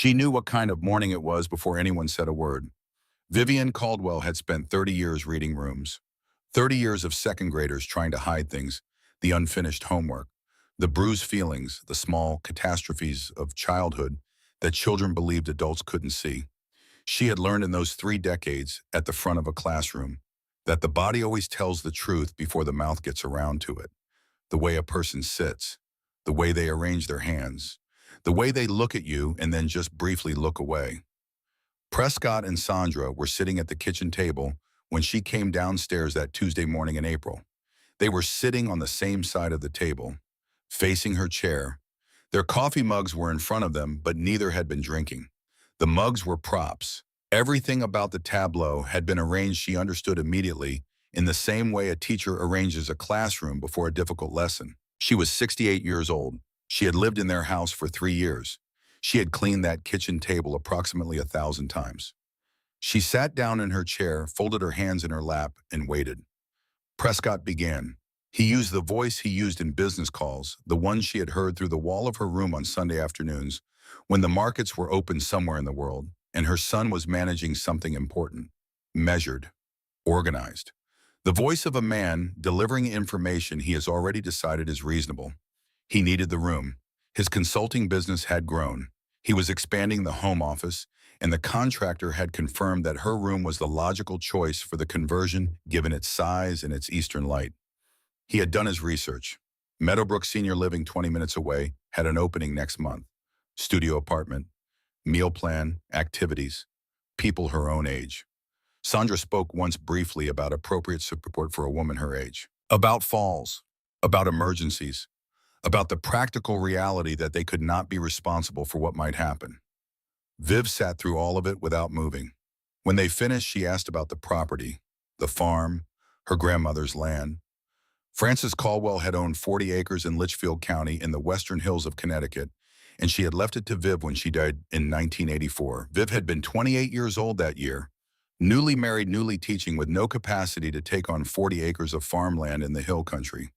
She knew what kind of morning it was before anyone said a word. Vivian Caldwell had spent 30 years reading rooms, 30 years of second graders trying to hide things, the unfinished homework, the bruised feelings, the small catastrophes of childhood that children believed adults couldn't see. She had learned in those 3 decades at the front of a classroom that the body always tells the truth before the mouth gets around to it. The way a person sits, the way they arrange their hands, the way they look at you and then just briefly look away. Prescott and Sandra were sitting at the kitchen table when she came downstairs that Tuesday morning in April. They were sitting on the same side of the table, facing her chair. Their coffee mugs were in front of them, but neither had been drinking. The mugs were props. Everything about the tableau had been arranged, she understood immediately, in the same way a teacher arranges a classroom before a difficult lesson. She was 68 years old. She had lived in their house for 3 years. She had cleaned that kitchen table approximately 1,000 times. She sat down in her chair, folded her hands in her lap, and waited. Prescott began. He used the voice he used in business calls, the one she had heard through the wall of her room on Sunday afternoons, when the markets were open somewhere in the world, and her son was managing something important, measured, organized. The voice of a man delivering information he has already decided is reasonable. He needed the room. His consulting business had grown. He was expanding the home office, and the contractor had confirmed that her room was the logical choice for the conversion given its size and its eastern light. He had done his research. Meadowbrook Senior Living 20 minutes away had an opening next month. Studio apartment, meal plan, activities, people her own age. Sandra spoke once briefly about appropriate support for a woman her age, about falls, about emergencies, about the practical reality that they could not be responsible for what might happen. Viv sat through all of it without moving. When they finished, she asked about the property, the farm, her grandmother's land. Frances Caldwell had owned 40 acres in Litchfield County in the western hills of Connecticut, and she had left it to Viv when she died in 1984. Viv had been 28 years old that year, newly married, newly teaching, with no capacity to take on 40 acres of farmland in the hill country.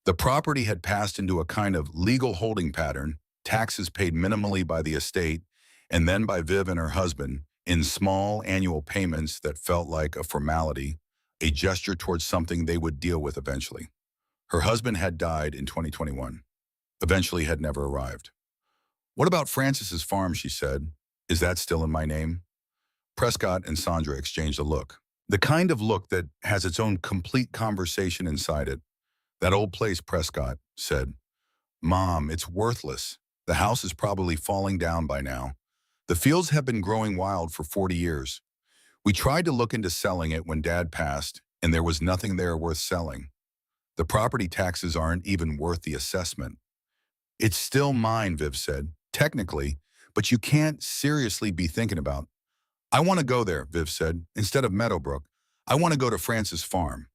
The property had passed into a kind of legal holding pattern, taxes paid minimally by the estate and then by Viv and her husband in small annual payments that felt like a formality, a gesture towards something they would deal with eventually. Her husband had died in 2021, eventually had never arrived. "What about Frances's farm?" she said. "Is that still in my name?" Prescott and Sandra exchanged a look. The kind of look that has its own complete conversation inside it. "That old place," Prescott said. "Mom, it's worthless. The house is probably falling down by now. The fields have been growing wild for 40 years. We tried to look into selling it when Dad passed, and there was nothing there worth selling. The property taxes aren't even worth the assessment." "It's still mine," Viv said. "Technically, but you can't seriously be thinking about." "I want to go there," Viv said. "Instead of Meadowbrook, I want to go to Frances' farm."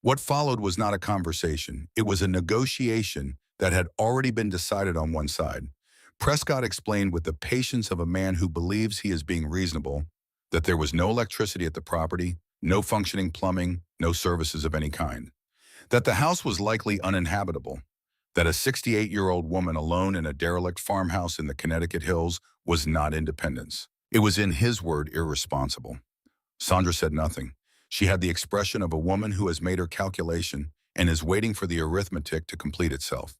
What followed was not a conversation. It was a negotiation that had already been decided on one side. Prescott explained with the patience of a man who believes he is being reasonable that there was no electricity at the property, no functioning plumbing, no services of any kind. That the house was likely uninhabitable. That a 68-year-old woman alone in a derelict farmhouse in the Connecticut hills was not independence. It was, in his word, irresponsible. Sandra said nothing. She had the expression of a woman who has made her calculation and is waiting for the arithmetic to complete itself.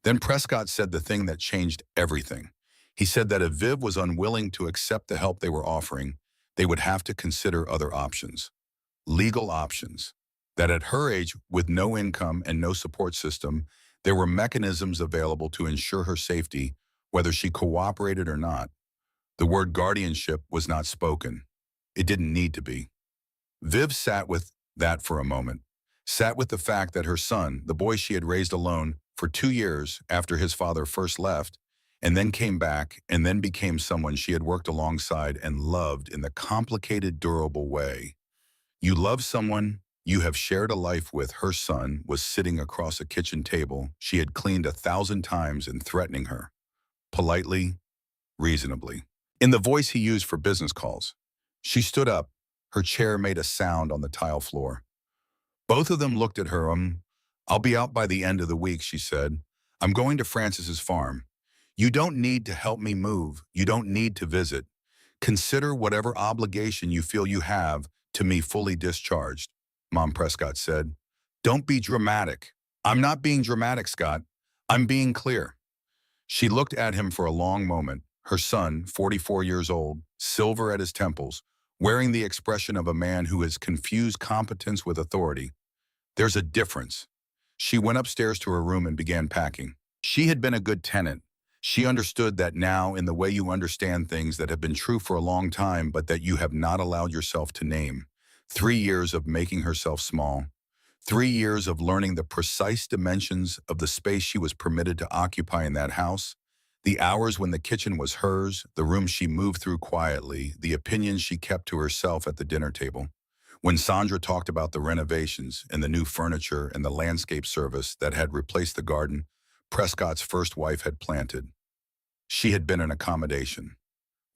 Then Prescott said the thing that changed everything. He said that if Viv was unwilling to accept the help they were offering, they would have to consider other options, legal options. That at her age, with no income and no support system, there were mechanisms available to ensure her safety, whether she cooperated or not. The word guardianship was not spoken. It didn't need to be. Viv sat with that for a moment, sat with the fact that her son, the boy she had raised alone for 2 years after his father first left, and then came back and then became someone she had worked alongside and loved in the complicated, durable way. You love someone you have shared a life with. Her son was sitting across a kitchen table she had cleaned 1,000 times and threatening her, politely, reasonably, in the voice he used for business calls. She stood up. Her chair made a sound on the tile floor. Both of them looked at her. "I'll be out by the end of the week," she said. "I'm going to Frances's farm." You don't need to help me move. You don't need to visit. Consider whatever obligation you feel you have to me fully discharged, Mom Prescott said. Don't be dramatic. I'm not being dramatic, Scott. I'm being clear. She looked at him for a long moment, her son, 44 years old, silver at his temples, wearing the expression of a man who has confused competence with authority. There's a difference. She went upstairs to her room and began packing. She had been a good tenant. She understood that now in the way you understand things that have been true for a long time but that you have not allowed yourself to name. 3 years of making herself small. 3 years of learning the precise dimensions of the space she was permitted to occupy in that house. The hours when the kitchen was hers, the room she moved through quietly, the opinions she kept to herself at the dinner table. When Sandra talked about the renovations and the new furniture and the landscape service that had replaced the garden Prescott's first wife had planted, she had been an accommodation.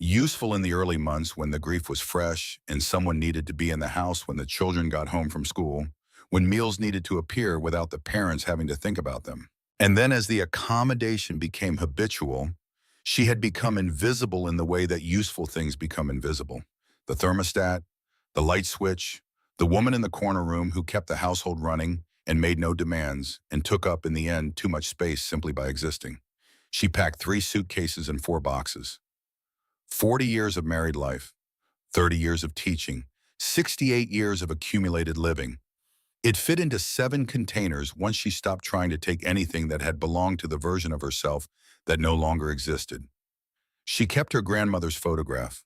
Useful in the early months when the grief was fresh and someone needed to be in the house when the children got home from school, when meals needed to appear without the parents having to think about them. And then as the accommodation became habitual, she had become invisible in the way that useful things become invisible. The thermostat, the light switch, the woman in the corner room who kept the household running and made no demands and took up in the end too much space simply by existing. She packed 3 suitcases and 4 boxes. 40 years of married life, 30 years of teaching, 68 years of accumulated living. It fit into 7 containers once she stopped trying to take anything that had belonged to the version of herself that no longer existed. She kept her grandmother's photograph,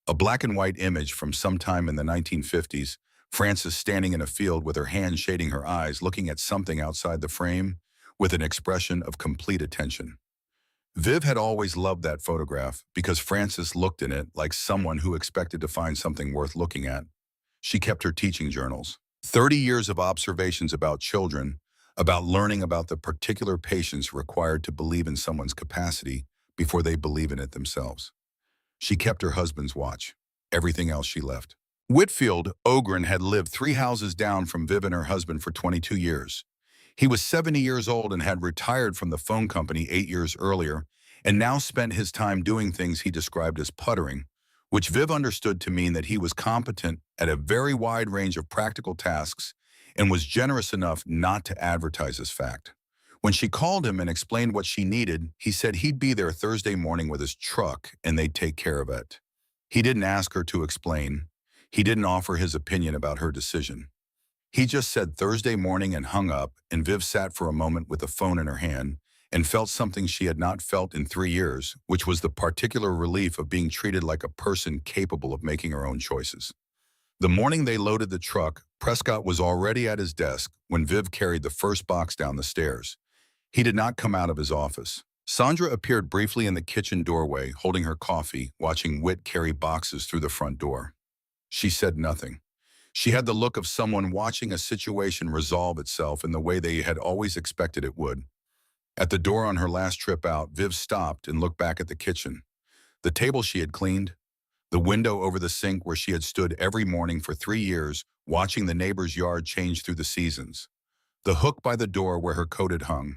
a black and white image from sometime in the 1950s, Frances standing in a field with her hand shading her eyes, looking at something outside the frame with an expression of complete attention. Viv had always loved that photograph because Frances looked in it like someone who expected to find something worth looking at. She kept her teaching journals. 30 years of observations about children, about learning about the particular patience required to believe in someone's capacity before they believe in it themselves. She kept her husband's watch. Everything else she left. Whitfield Ogren had lived 3 houses down from Viv and her husband for 22 years. He was 70 years old and had retired from the phone company 8 years earlier and now spent his time doing things he described as puttering, which Viv understood to mean that he was competent at a very wide range of practical tasks and was generous enough not to advertise his fact. When she called him and explained what she needed, he said he'd be there Thursday morning with his truck and they'd take care of it. He didn't ask her to explain. He didn't offer his opinion about her decision. He just said Thursday morning and hung up, and Viv sat for a moment with the phone in her hand and felt something she had not felt in 3 years, which was the particular relief of being treated like a person capable of making her own choices. The morning they loaded the truck, Prescott was already at his desk when Viv carried the first box down the stairs. He did not come out of his office. Sandra appeared briefly in the kitchen doorway, holding her coffee, watching Whit carry boxes through the front door. She said nothing. She had the look of someone watching a situation resolve itself in the way they had always expected it would. At the door on her last trip out, Viv stopped and looked back at the kitchen. The table she had cleaned, the window over the sink where she had stood every morning for 3 years, watching the neighbor's yard change through the seasons, the hook by the door where her coat had hung.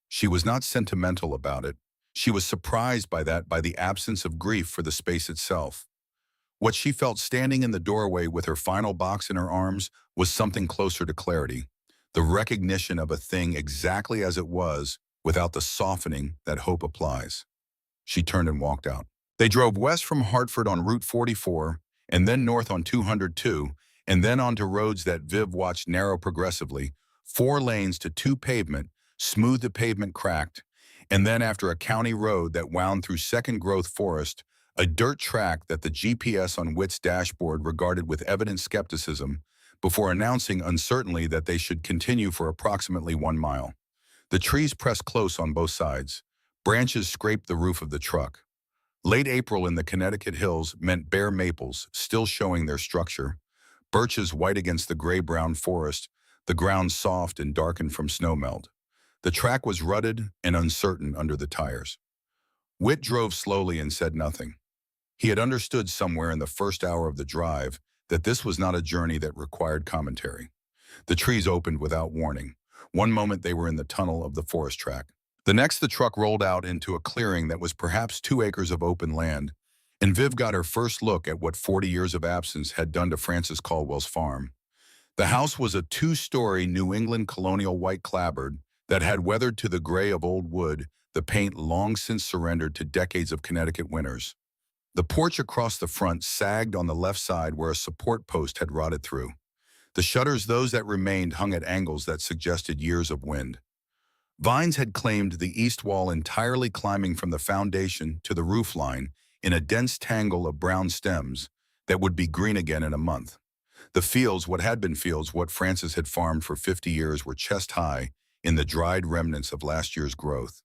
She was not sentimental about it. She was surprised by the absence of grief for the space itself. What she felt standing in the doorway with her final box in her arms was something closer to clarity, the recognition of a thing exactly as it was without the softening that hope applies. She turned and walked out. They drove west from Hartford on Route 44, and then north on 202, and then onto roads that Viv watched narrow progressively, 4 lanes to 2 pavement, smooth the pavement cracked, and then after a county road that wound through second-growth forest, a dirt track that the GPS on Whit's dashboard regarded with evident skepticism before announcing uncertainly that they should continue for approximately 1 mile. The trees pressed close on both sides. Branches scraped the roof of the truck. Late April in the Connecticut hills meant bare maples, still showing their structure, birches white against the gray-brown forest, the ground soft and darkened from snowmelt. The track was rutted and uncertain under the tires. Whit drove slowly and said nothing. He had understood somewhere in the first hour of the drive that this was not a journey that required commentary. The trees opened without warning. One moment they were in the tunnel of the forest track. The truck rolled out into a clearing that was perhaps 2 acres of open land, and Viv got her first look at what 40 years of absence had done to Frances Caldwell's farm. The house was a two-story New England colonial white clapboard that had weathered to the gray of old wood, the paint long since surrendered to decades of Connecticut winters. The porch across the front sagged on the left side where a support post had rotted through. The shutters, those that remained, hung at angles that suggested years of wind. Vines had claimed the east wall, entirely climbing from the foundation to the roof line in a dense tangle of brown stems that would be green again in a month. The fields, what had been fields, what Frances had farmed for 50 years, were chest-high in the dried remnants of last year's growth.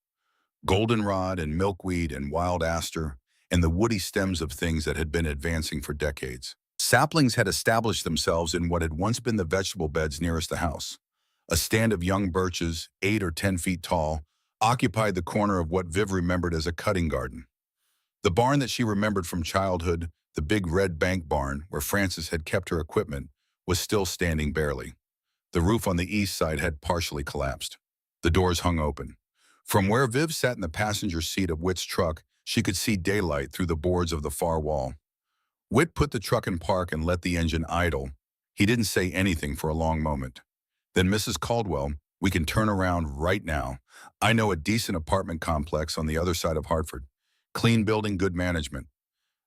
Goldenrod and milkweed and wild aster, and the woody stems of things that had been advancing for decades. Saplings had established themselves in what had once been the vegetable beds nearest the house. A stand of young birches, 8 or 10 feet tall, occupied the corner of what Viv remembered as a cutting garden. The barn that she remembered from childhood, the big red bank barn where Frances had kept her equipment, was still standing barely. The roof on the east side had partially collapsed. The doors hung open. From where Viv sat in the passenger seat of Whit's truck, she could see daylight through the boards of the far wall. Whit put the truck in park and let the engine idle. He didn't say anything for a long moment. Then, Mrs. Caldwell, we can turn around right now. I know a decent apartment complex on the other side of Hartford. Clean building, good management.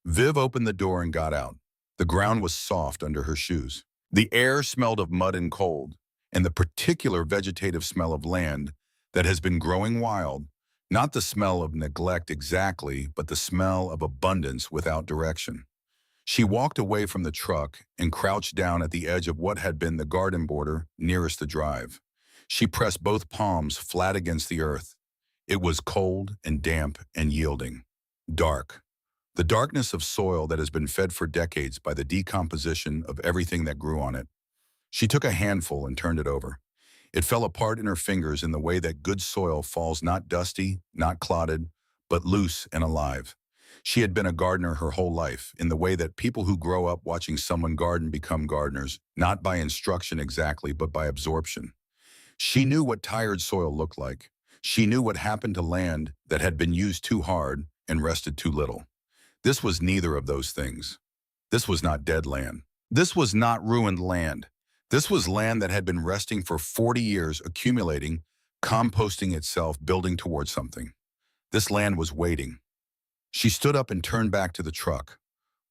Viv opened the door and got out. The ground was soft under her shoes. The air smelled of mud and cold, and the particular vegetative smell of land that has been growing wild, not the smell of neglect exactly, but the smell of abundance without direction. She walked away from the truck and crouched down at the edge of what had been the garden border nearest the drive. She pressed both palms flat against the earth. It was cold and damp and yielding. Dark. The darkness of soil that has been fed for decades by the decomposition of everything that grew on it. She took a handful and turned it over. It fell apart in her fingers in the way that good soil falls, not dusty, not clotted, but loose and alive. She had been a gardener her whole life, in the way that people who grow up watching someone garden become gardeners, not by instruction exactly, but by absorption. She knew what tired soil looked like. She knew what happened to land that had been used too hard and rested too little. This was neither of those things. This was not dead land. This was not ruined land. This was land that had been resting for 40 years, accumulating, composting itself, building towards something. This land was waiting. She stood up and turned back to the truck.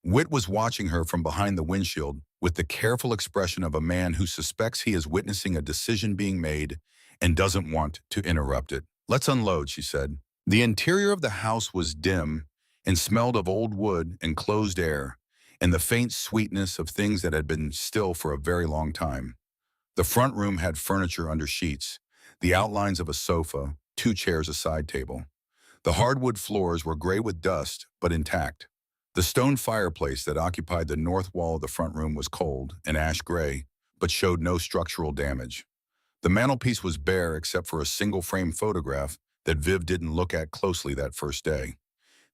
Whit was watching her from behind the windshield with the careful expression of a man who suspects he is witnessing a decision being made and doesn't want to interrupt it. "Let's unload," she said. The interior of the house was dim and smelled of old wood and closed air, and the faint sweetness of things that had been still for a very long time. The front room had furniture under sheets, the outlines of a sofa, 2 chairs, a side table. The hardwood floors were gray with dust, but intact. The stone fireplace that occupied the north wall of the front room was cold and ash gray, but showed no structural damage. The mantelpiece was bare except for a single-frame photograph that Viv didn't look at closely that first day.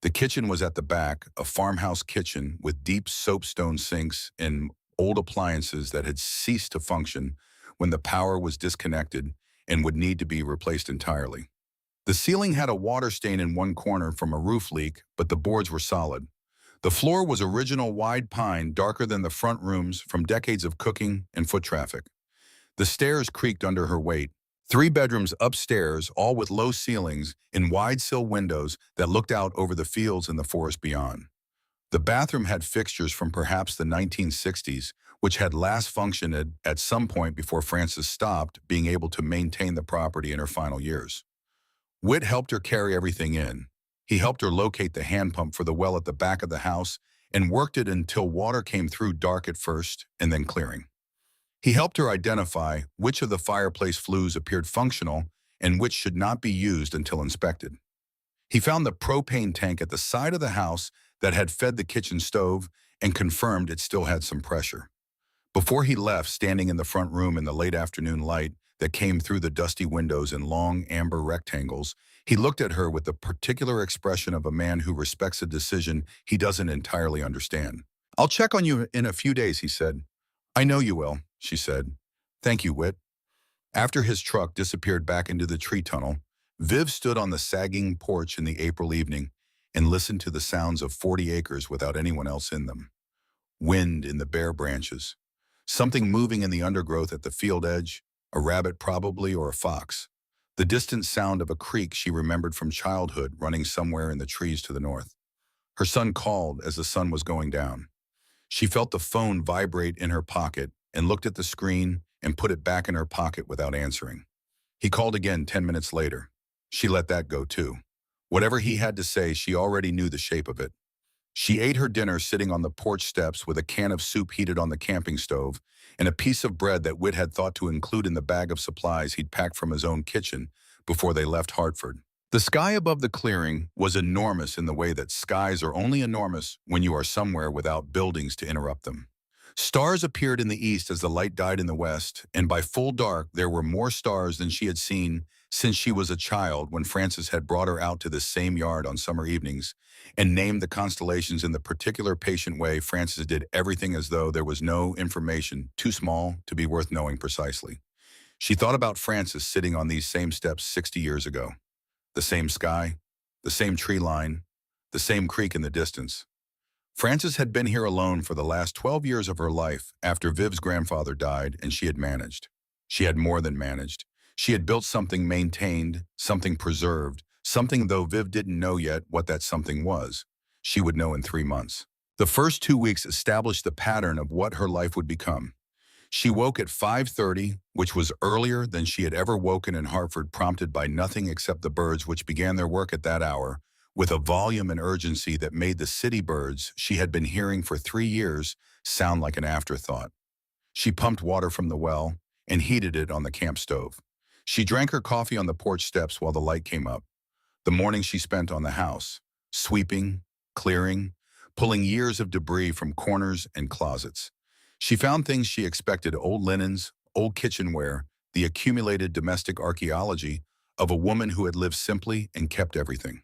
The kitchen was at the back, a farmhouse kitchen with deep soapstone sinks and old appliances that had ceased to function when the power was disconnected and would need to be replaced entirely. The ceiling had a water stain in one corner from a roof leak, but the boards were solid. The floor was original wide pine, darker than the front rooms from decades of cooking and foot traffic. The stairs creaked under her weight. 3 bedrooms upstairs, all with low ceilings and wide-sill windows that looked out over the fields and the forest beyond. The bathroom had fixtures from perhaps the 1960s, which had last functioned at some point before Frances stopped being able to maintain the property in her final years. Whit helped her carry everything in. He helped her locate the hand pump for the well at the back of the house and worked it until water came through, dark at first and then clearing. He helped her identify which of the fireplace flues appeared functional and which should not be used until inspected. He found the propane tank at the side of the house that had fed the kitchen stove and confirmed it still had some pressure. Before he left, standing in the front room in the late afternoon light that came through the dusty windows in long amber rectangles, he looked at her with the particular expression of a man who respects a decision he doesn't entirely understand. "I'll check on you in a few days," he said. "I know you will," she said. "Thank you, Whit." After his truck disappeared back into the tree tunnel, Viv stood on the sagging porch in the April evening and listened to the sounds of 40 acres without anyone else in them. Wind in the bare branches, something moving in the undergrowth at the field edge, a rabbit probably or a fox. The distant sound of a creek she remembered from childhood running somewhere in the trees to the north. Her son called as the sun was going down. She felt the phone vibrate in her pocket and looked at the screen and put it back in her pocket without answering. He called again 10 minutes later. She let that go too. Whatever he had to say, she already knew the shape of it. She ate her dinner sitting on the porch steps with a can of soup heated on the camping stove and a piece of bread that Whit had thought to include in the bag of supplies he'd packed from his own kitchen before they left Hartford. The sky above the clearing was enormous in the way that skies are only enormous when you are somewhere without buildings to interrupt them. Stars appeared in the east as the light died in the west, and by full dark there were more stars than she had seen since she was a child when Frances had brought her out to this same yard on summer evenings and named the constellations in the particular patient way Frances did everything as though there was no information too small to be worth knowing precisely. She thought about Frances sitting on these same steps 60 years ago. The same sky, the same tree line, the same creek in the distance. Frances had been here alone for the last 12 years of her life after Viv's grandfather died, and she had managed. She had more than managed. She had built something maintained, something preserved, something though Viv didn't know yet what that something was. She would know in 3 months. The first 2 weeks established the pattern of what her life would become. She woke at 5:30, which was earlier than she had ever woken in Hartford, prompted by nothing except the birds which began their work at that hour, with a volume and urgency that made the city birds she had been hearing for 3 years sound like an afterthought. She pumped water from the well and heated it on the camp stove. She drank her coffee on the porch steps while the light came up. The morning she spent on the house, sweeping, clearing, pulling years of debris from corners and closets. She found things she expected: old linens, old kitchenware, the accumulated domestic archaeology of a woman who had lived simply and kept everything.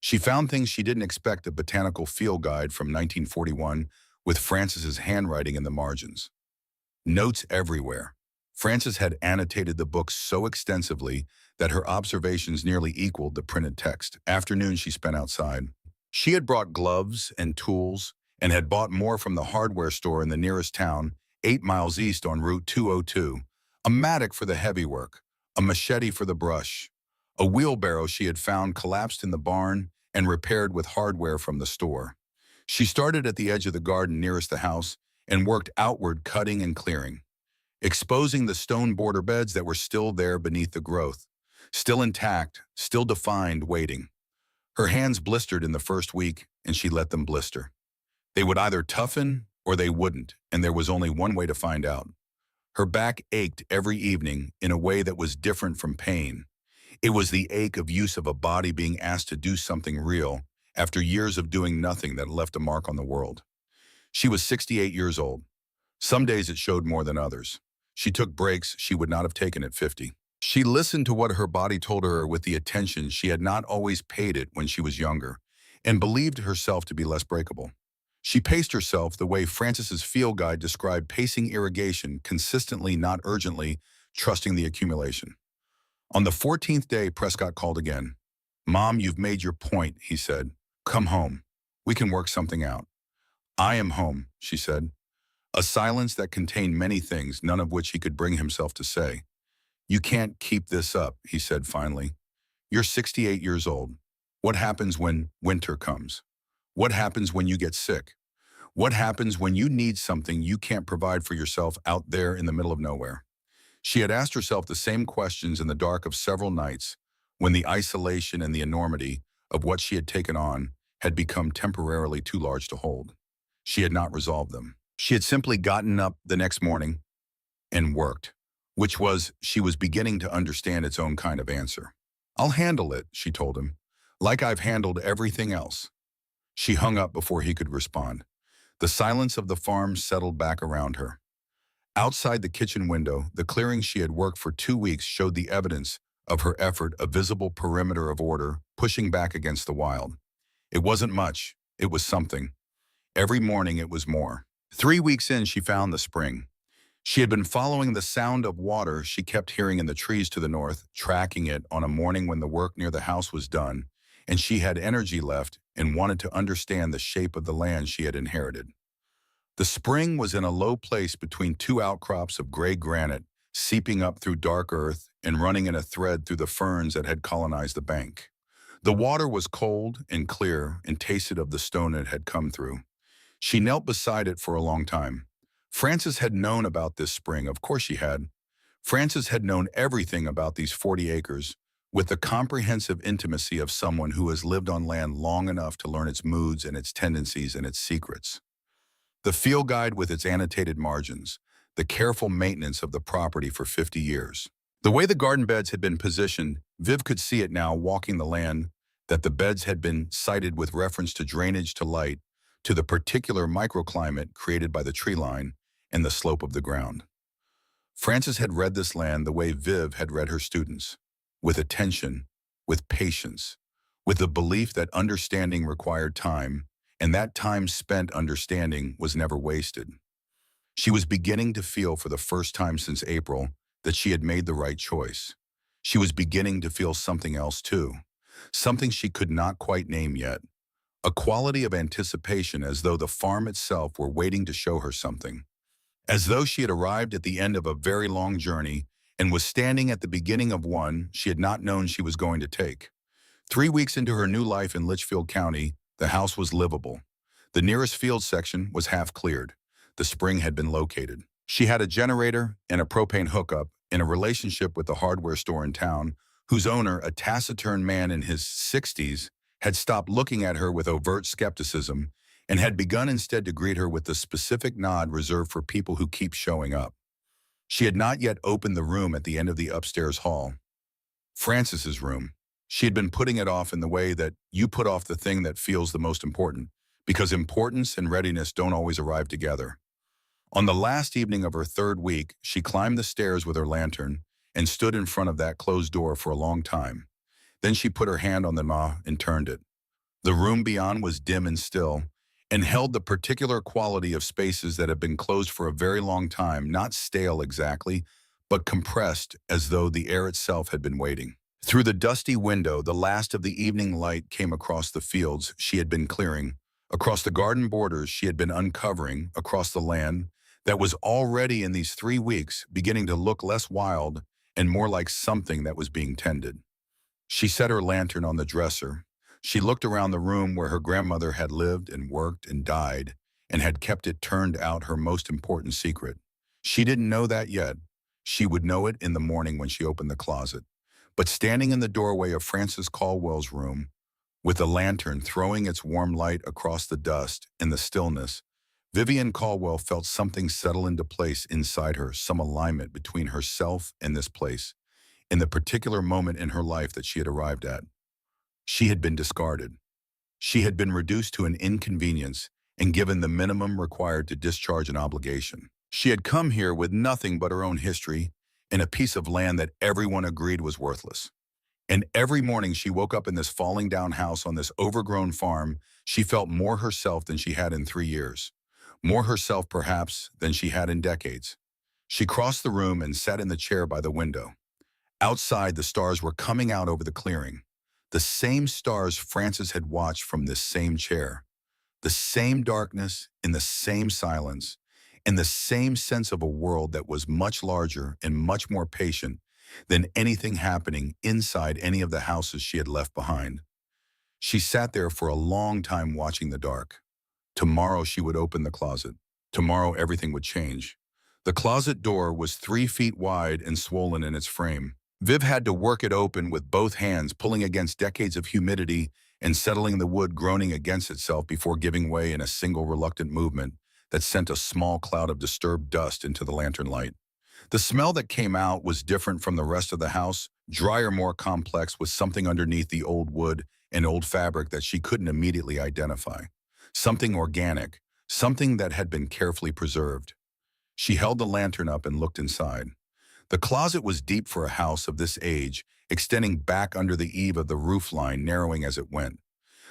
She found things she didn't expect: a botanical field guide from 1941 with Frances's handwriting in the margins. Notes everywhere. Frances had annotated the book so extensively that her observations nearly equaled the printed text. Afternoons she spent outside. She had brought gloves and tools and had bought more from the hardware store in the nearest town, 8 miles east on Route 202, a mattock for the heavy work, a machete for the brush, a wheelbarrow she had found collapsed in the barn and repaired with hardware from the store. She started at the edge of the garden nearest the house and worked outward, cutting and clearing, exposing the stone border beds that were still there beneath the growth, still intact, still defined, waiting. Her hands blistered in the first week, and she let them blister. They would either toughen or they wouldn't, and there was only one way to find out. Her back ached every evening in a way that was different from pain. It was the ache of use of a body being asked to do something real after years of doing nothing that left a mark on the world. She was 68 years old. Some days it showed more than others. She took breaks she would not have taken at 50. She listened to what her body told her with the attention she had not always paid it when she was younger, and believed herself to be less breakable. She paced herself the way Frances's field guide described pacing irrigation, consistently, not urgently, trusting the accumulation. On the 14th day, Prescott called again. "Mom, you've made your point," he said. "Come home. We can work something out." "I am home," she said. A silence that contained many things, none of which he could bring himself to say. "You can't keep this up," he said finally. "You're 68 years old. What happens when winter comes? What happens when you get sick? What happens when you need something you can't provide for yourself out there in the middle of nowhere?" She had asked herself the same questions in the dark of several nights when the isolation and the enormity of what she had taken on had become temporarily too large to hold. She had not resolved them. She had simply gotten up the next morning and worked, which was, she was beginning to understand its own kind of answer. "I'll handle it," she told him, "like I've handled everything else." She hung up before he could respond. The silence of the farm settled back around her. Outside the kitchen window, the clearing she had worked for 2 weeks showed the evidence of her effort, a visible perimeter of order, pushing back against the wild. It wasn't much, it was something. Every morning it was more. 3 weeks in, she found the spring. She had been following the sound of water she kept hearing in the trees to the north, tracking it on a morning when the work near the house was done, and she had energy left and wanted to understand the shape of the land she had inherited. The spring was in a low place between two outcrops of gray granite, seeping up through dark earth and running in a thread through the ferns that had colonized the bank. The water was cold and clear and tasted of the stone it had come through. She knelt beside it for a long time. Frances had known about this spring, of course she had. Frances had known everything about these 40 acres, with the comprehensive intimacy of someone who has lived on land long enough to learn its moods and its tendencies and its secrets. The field guide with its annotated margins, the careful maintenance of the property for 50 years. The way the garden beds had been positioned, Viv could see it now walking the land, that the beds had been sited with reference to drainage to light, to the particular microclimate created by the tree line and the slope of the ground. Frances had read this land the way Viv had read her students, with attention, with patience, with the belief that understanding required time, and that time spent understanding was never wasted. She was beginning to feel for the first time since April that she had made the right choice. She was beginning to feel something else too, something she could not quite name yet, a quality of anticipation as though the farm itself were waiting to show her something, as though she had arrived at the end of a very long journey and was standing at the beginning of one she had not known she was going to take. 3 weeks into her new life in Litchfield County, the house was livable. The nearest field section was half cleared. The spring had been located. She had a generator and a propane hookup in a relationship with the hardware store in town, whose owner, a taciturn man in his 60s, had stopped looking at her with overt skepticism and had begun instead to greet her with the specific nod reserved for people who keep showing up. She had not yet opened the room at the end of the upstairs hall. Frances's room. She had been putting it off in the way that you put off the thing that feels the most important, because importance and readiness don't always arrive together. On the last evening of her 3rd week, she climbed the stairs with her lantern and stood in front of that closed door for a long time. Then she put her hand on the knob and turned it. The room beyond was dim and still, and held the particular quality of spaces that had been closed for a very long time, not stale exactly, but compressed as though the air itself had been waiting. Through the dusty window, the last of the evening light came across the fields she had been clearing, across the garden borders she had been uncovering, across the land that was already in these 3 weeks beginning to look less wild and more like something that was being tended. She set her lantern on the dresser. She looked around the room where her grandmother had lived and worked and died and had kept it turned out her most important secret. She didn't know that yet. She would know it in the morning when she opened the closet. But standing in the doorway of Frances Caldwell's room, with the lantern throwing its warm light across the dust and the stillness, Vivian Caldwell felt something settle into place inside her, some alignment between herself and this place, in the particular moment in her life that she had arrived at. She had been discarded. She had been reduced to an inconvenience and given the minimum required to discharge an obligation. She had come here with nothing but her own history and a piece of land that everyone agreed was worthless. And every morning she woke up in this falling down house on this overgrown farm, she felt more herself than she had in 3 years. More herself, perhaps, than she had in decades. She crossed the room and sat in the chair by the window. Outside, the stars were coming out over the clearing. The same stars Frances had watched from this same chair. The same darkness in the same silence, and the same sense of a world that was much larger and much more patient than anything happening inside any of the houses she had left behind. She sat there for a long time watching the dark. Tomorrow she would open the closet. Tomorrow everything would change. The closet door was 3 feet wide and swollen in its frame. Viv had to work it open with both hands, pulling against decades of humidity and settling the wood groaning against itself before giving way in a single reluctant movement that sent a small cloud of disturbed dust into the lantern light. The smell that came out was different from the rest of the house, drier, more complex, with something underneath the old wood and old fabric that she couldn't immediately identify. Something organic, something that had been carefully preserved. She held the lantern up and looked inside. The closet was deep for a house of this age, extending back under the eave of the roofline, narrowing as it went.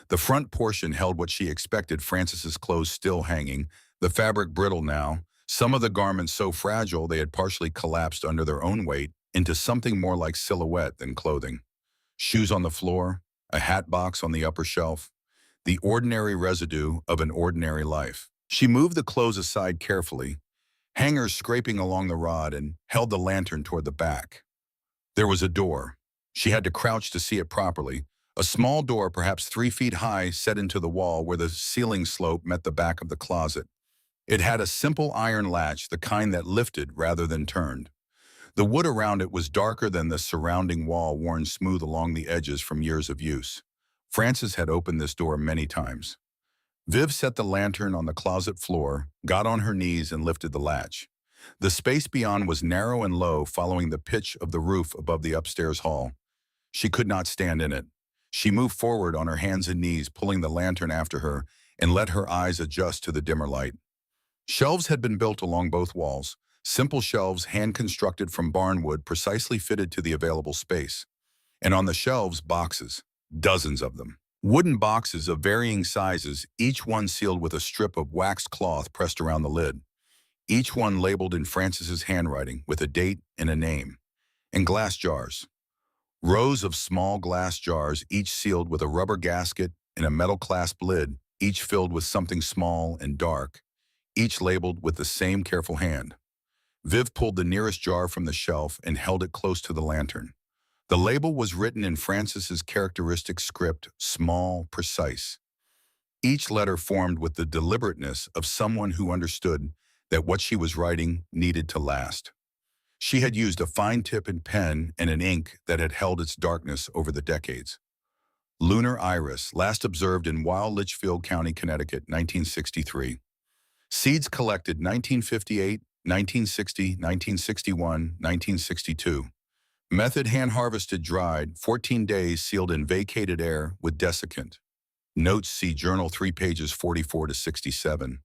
The front portion held what she expected, Frances's clothes still hanging, the fabric brittle now, Some of the garments so fragile they had partially collapsed under their own weight into something more like silhouette than clothing. Shoes on the floor, a hat box on the upper shelf, the ordinary residue of an ordinary life. She moved the clothes aside carefully, hangers scraping along the rod, and held the lantern toward the back. There was a door. She had to crouch to see it properly. A small door, perhaps 3 feet high, set into the wall where the ceiling slope met the back of the closet. It had a simple iron latch, the kind that lifted rather than turned. The wood around it was darker than the surrounding wall, worn smooth along the edges from years of use. Frances had opened this door many times. Viv set the lantern on the closet floor, got on her knees, and lifted the latch. The space beyond was narrow and low, following the pitch of the roof above the upstairs hall. She could not stand in it. She moved forward on her hands and knees, pulling the lantern after her, and let her eyes adjust to the dimmer light. Shelves had been built along both walls, simple shelves hand-constructed from barn wood precisely fitted to the available space. And on the shelves, boxes, dozens of them. Wooden boxes of varying sizes, each one sealed with a strip of waxed cloth pressed around the lid. Each one labeled in Frances's handwriting with a date and a name. And glass jars. Rows of small glass jars, each sealed with a rubber gasket and a metal clasp lid, each filled with something small and dark, each labeled with the same careful hand. Viv pulled the nearest jar from the shelf and held it close to the lantern. The label was written in Frances's characteristic script, small, precise. Each letter formed with the deliberateness of someone who understood that what she was writing needed to last. She had used a fine tip and pen and an ink that had held its darkness over the decades. Lunar iris, last observed in Wild Litchfield County, Connecticut, 1963. Seeds collected 1958, 1960, 1961, 1962. Method hand-harvested, dried, 14 days, sealed in vacated air with desiccant. Notes see Journal 3 pages 44 to 67.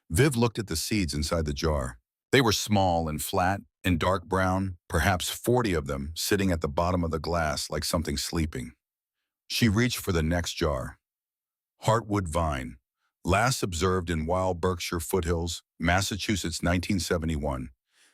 Viv looked at the seeds inside the jar. They were small and flat and dark brown, perhaps 40 of them sitting at the bottom of the glass like something sleeping. She reached for the next jar. Heartwood vine, last observed in wild Berkshire foothills, Massachusetts, 1971.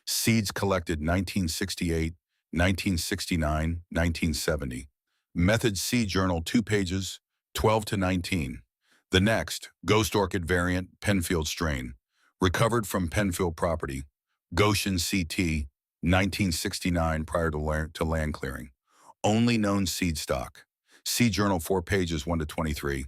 Seeds collected 1968, 1969, 1970. Method C Journal 2 pages, 12 to 19. The next, Ghost Orchid variant, Penfield strain. Recovered from Penfield property. Goshen CT, 1969 prior to land clearing. Only known seed stock. C Journal 4 pages 1 to 23.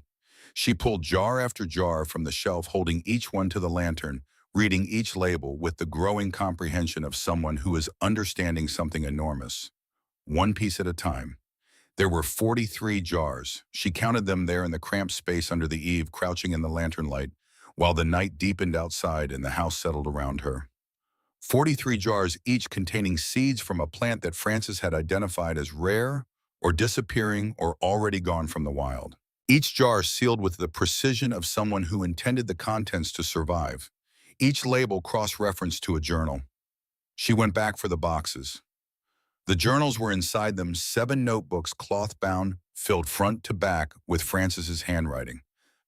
She pulled jar after jar from the shelf, holding each one to the lantern, reading each label with the growing comprehension of someone who is understanding something enormous. One piece at a time. There were 43 jars. She counted them there in the cramped space under the eave, crouching in the lantern light, while the night deepened outside and the house settled around her. 43 jars, each containing seeds from a plant that Frances had identified as rare or disappearing or already gone from the wild. Each jar sealed with the precision of someone who intended the contents to survive. Each label cross-referenced to a journal. She went back for the boxes. The journals were inside them, 7 notebooks, cloth-bound, filled front to back with Frances's handwriting.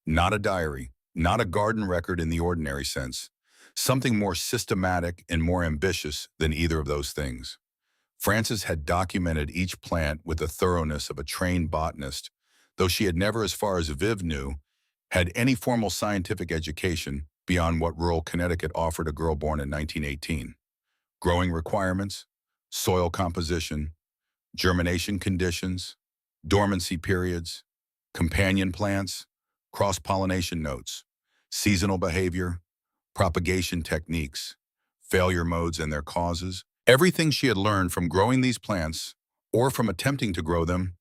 Not a diary, not a garden record in the ordinary sense. Something more systematic and more ambitious than either of those things. Frances had documented each plant with the thoroughness of a trained botanist, though she had never, as far as Viv knew, had any formal scientific education beyond what rural Connecticut offered a girl born in 1918. Growing requirements, soil composition, germination conditions, dormancy periods, companion plants, cross-pollination notes, seasonal behavior, propagation techniques, failure modes and their causes. Everything she had learned from growing these plants, or from attempting to grow them,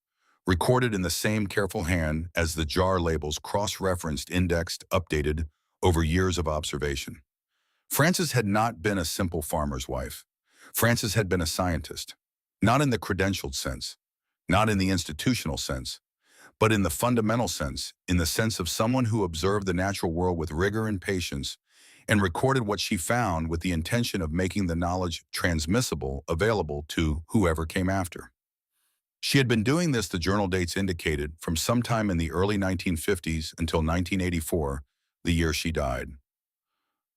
recorded in the same careful hand as the jar labels, cross-referenced, indexed, updated over years of observation. Frances had not been a simple farmer's wife. Frances had been a scientist, not in the credentialed sense, not in the institutional sense, but in the fundamental sense, in the sense of someone who observed the natural world with rigor and patience and recorded what she found with the intention of making the knowledge transmissible, available to whoever came after. She had been doing this, the journal dates indicated, from sometime in the early 1950s until 1984, the year she died.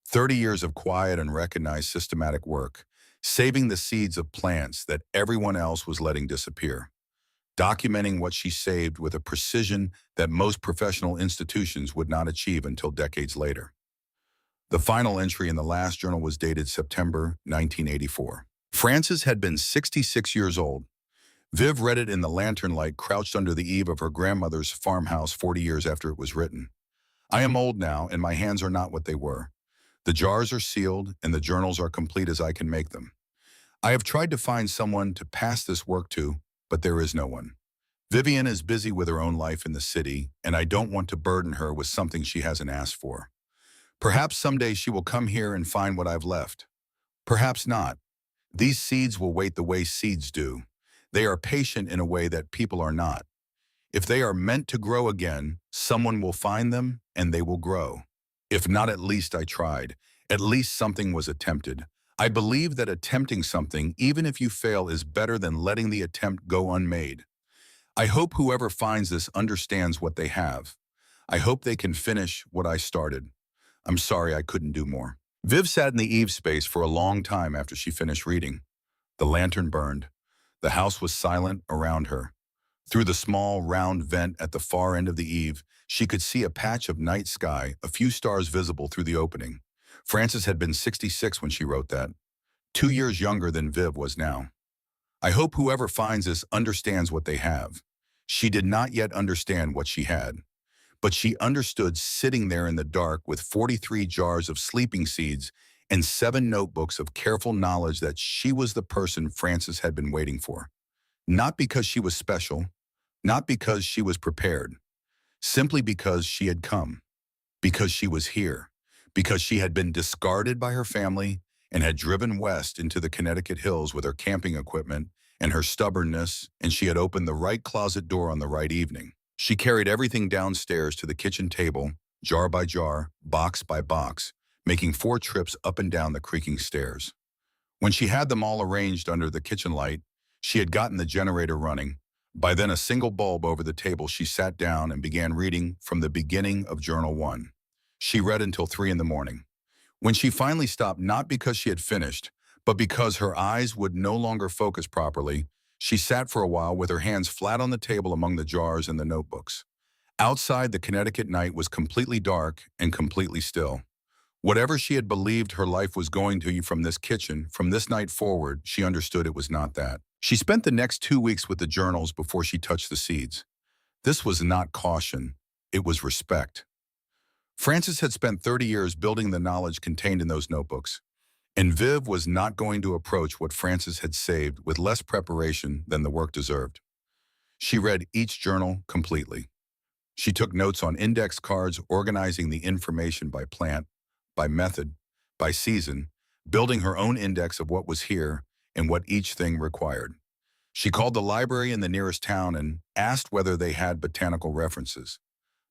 30 years of quiet and recognized systematic work, saving the seeds of plants that everyone else was letting disappear, documenting what she saved with a precision that most professional institutions would not achieve until decades later. The final entry in the last journal was dated September 1984. Frances had been 66 years old. Viv read it in the lantern light crouched under the eave of her grandmother's farmhouse 40 years after it was written. I am old now, and my hands are not what they were. The jars are sealed, and the journals are complete as I can make them. I have tried to find someone to pass this work to, but there is no one. Vivian is busy with her own life in the city, and I don't want to burden her with something she hasn't asked for. Perhaps someday she will come here and find what I've left. Perhaps not. These seeds will wait the way seeds do. They are patient in a way that people are not. If they are meant to grow again, someone will find them and they will grow. If not, at least I tried. At least something was attempted. I believe that attempting something, even if you fail, is better than letting the attempt go unmade. I hope whoever finds this understands what they have. I hope they can finish what I started. I'm sorry I couldn't do more. Viv sat in the eave space for a long time after she finished reading. The lantern burned. The house was silent around her. Through the small, round vent at the far end of the eave, she could see a patch of night sky, a few stars visible through the opening. Frances had been 66 when she wrote that, 2 years younger than Viv was now. I hope whoever finds this understands what they have. She did not yet understand what she had, but she understood sitting there in the dark with 43 jars of sleeping seeds and 7 notebooks of careful knowledge that she was the person Frances had been waiting for. Not because she was special, not because she was prepared, simply because she had come, because she was here, because she had been discarded by her family and had driven west into the Connecticut hills with her camping equipment and her stubbornness, and she had opened the right closet door on the right evening. She carried everything downstairs to the kitchen table, jar by jar, box by box, making 4 trips up and down the creaking stairs. When she had them all arranged under the kitchen light, she had gotten the generator running. By then, a single bulb over the table, she sat down and began reading from the beginning of Journal 1. She read until 3 in the morning. When she finally stopped, not because she had finished, but because her eyes would no longer focus properly, she sat for a while with her hands flat on the table among the jars and the notebooks. Outside, the Connecticut night was completely dark and completely still. Whatever she had believed her life was going to from this kitchen, from this night forward, she understood it was not that. She spent the next 2 weeks with the journals before she touched the seeds. This was not caution, it was respect. Frances had spent 30 years building the knowledge contained in those notebooks, and Viv was not going to approach what Frances had saved with less preparation than the work deserved. She read each journal completely. She took notes on index cards, organizing the information by plant, by method, by season, building her own index of what was here and what each thing required. She called the library in the nearest town and asked whether they had botanical references.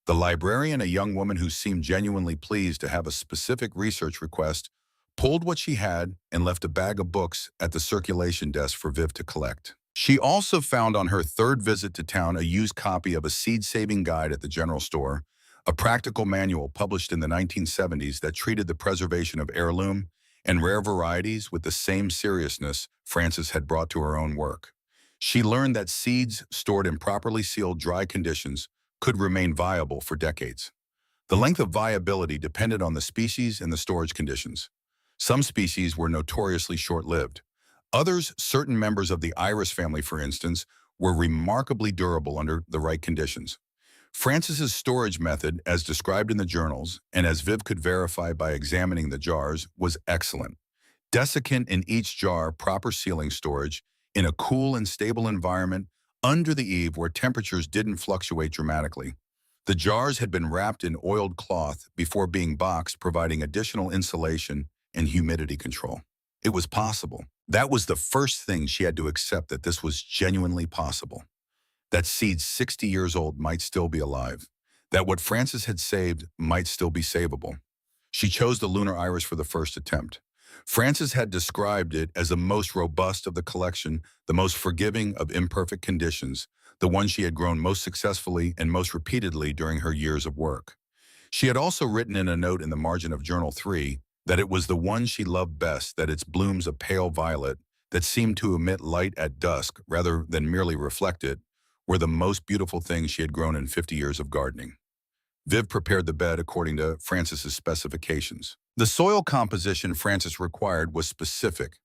The librarian, a young woman who seemed genuinely pleased to have a specific research request, pulled what she had and left a bag of books at the circulation desk for Viv to collect. She also found on her 3rd visit to town a used copy of a seed-saving guide at the general store, a practical manual published in the 1970s that treated the preservation of heirloom and rare varieties with the same seriousness Frances had brought to her own work. She learned that seeds stored in properly sealed dry conditions could remain viable for decades. The length of viability depended on the species and the storage conditions. Some species were notoriously short-lived. Others, certain members of the iris family, for instance, were remarkably durable under the right conditions. Frances's storage method, as described in the journals, and as Viv could verify by examining the jars, was excellent. Desiccant in each jar, proper sealing storage, in a cool and stable environment, under the eave where temperatures didn't fluctuate dramatically. The jars had been wrapped in oiled cloth before being boxed, providing additional insulation and humidity control. It was possible. That was the first thing she had to accept, that this was genuinely possible. That seeds 60 years old might still be alive. That what Frances had saved might still be savable. She chose the lunar iris for the first attempt. Frances had described it as the most robust of the collection, the most forgiving of imperfect conditions, the one she had grown most successfully and most repeatedly during her years of work. She had also written in a note in the margin of Journal 3, that it was the one she loved best, that its blooms a pale violet that seemed to emit light at dusk rather than merely reflect it, were the most beautiful things she had grown in 50 years of gardening. Viv prepared the bed according to Francis's specifications. The soil composition Francis required was specific,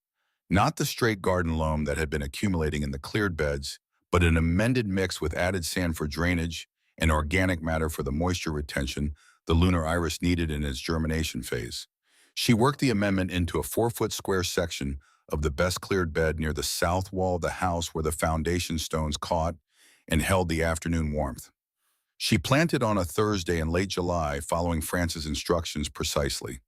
not the straight garden loam that had been accumulating in the cleared beds, but an amended mix with added sand for drainage and organic matter for the moisture retention the lunar iris needed in its germination phase. She worked the amendment into a 4-foot square section of the best cleared bed near the south wall of the house where the foundation stones caught and held the afternoon warmth. She planted on a Thursday in late July, following Francis' instructions precisely.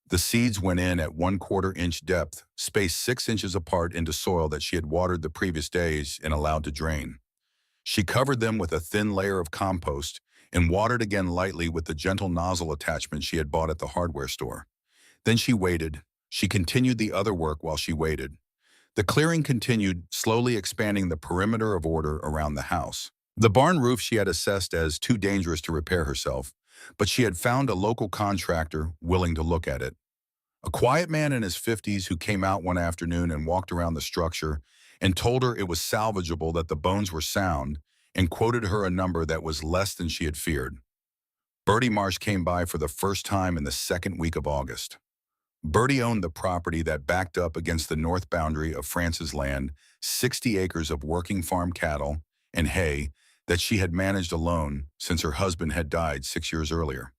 The seeds went in at 1/4-inch depth, spaced 6 inches apart into soil that she had watered the previous days and allowed to drain. She covered them with a thin layer of compost and watered again lightly with the gentle nozzle attachment she had bought at the hardware store. Then she waited. She continued the other work while she waited. The clearing continued, slowly expanding the perimeter of order around the house. The barn roof she had assessed as too dangerous to repair herself, but she had found a local contractor willing to look at it. A quiet man in his 50s who came out one afternoon and walked around the structure and told her it was salvageable, that the bones were sound, and quoted her a number that was less than she had feared. Bertie Marsh came by for the first time in the second week of August. Bertie owned the property that backed up against the north boundary of France's land, 60 acres of working farm cattle and hay that she had managed alone since her husband had died 6 years earlier.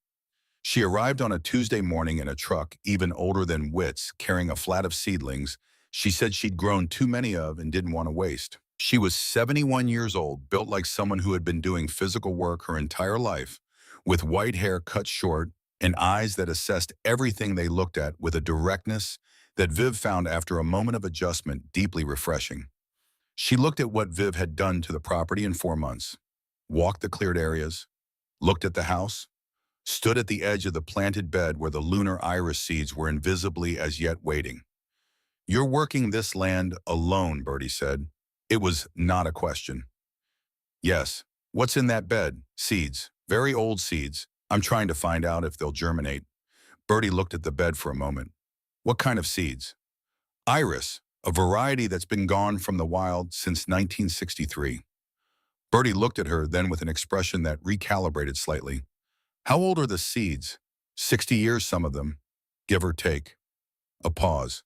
She arrived on a Tuesday morning in a truck, even older than Wits, carrying a flat of seedlings she said she'd grown too many of and didn't want to waste. She was 71 years old, built like someone who had been doing physical work her entire life, with white hair cut short and eyes that assessed everything they looked at with a directness that Viv found, after a moment of adjustment, deeply refreshing. She looked at what Viv had done to the property in 4 months, walked the cleared areas, looked at the house, stood at the edge of the planted bed where the lunar iris seeds were invisibly as yet waiting. "You're working this land alone," Bertie said. It was not a question. "Yes. What's in that bed?" "Seeds. Very old seeds. I'm trying to find out if they'll germinate." Bertie looked at the bed for a moment. "What kind of seeds?" "Iris, a variety that's been gone from the wild since 1963. Bertie looked at her then with an expression that recalibrated slightly. "How old are the seeds?" 60 years, some of them, give or take." A pause.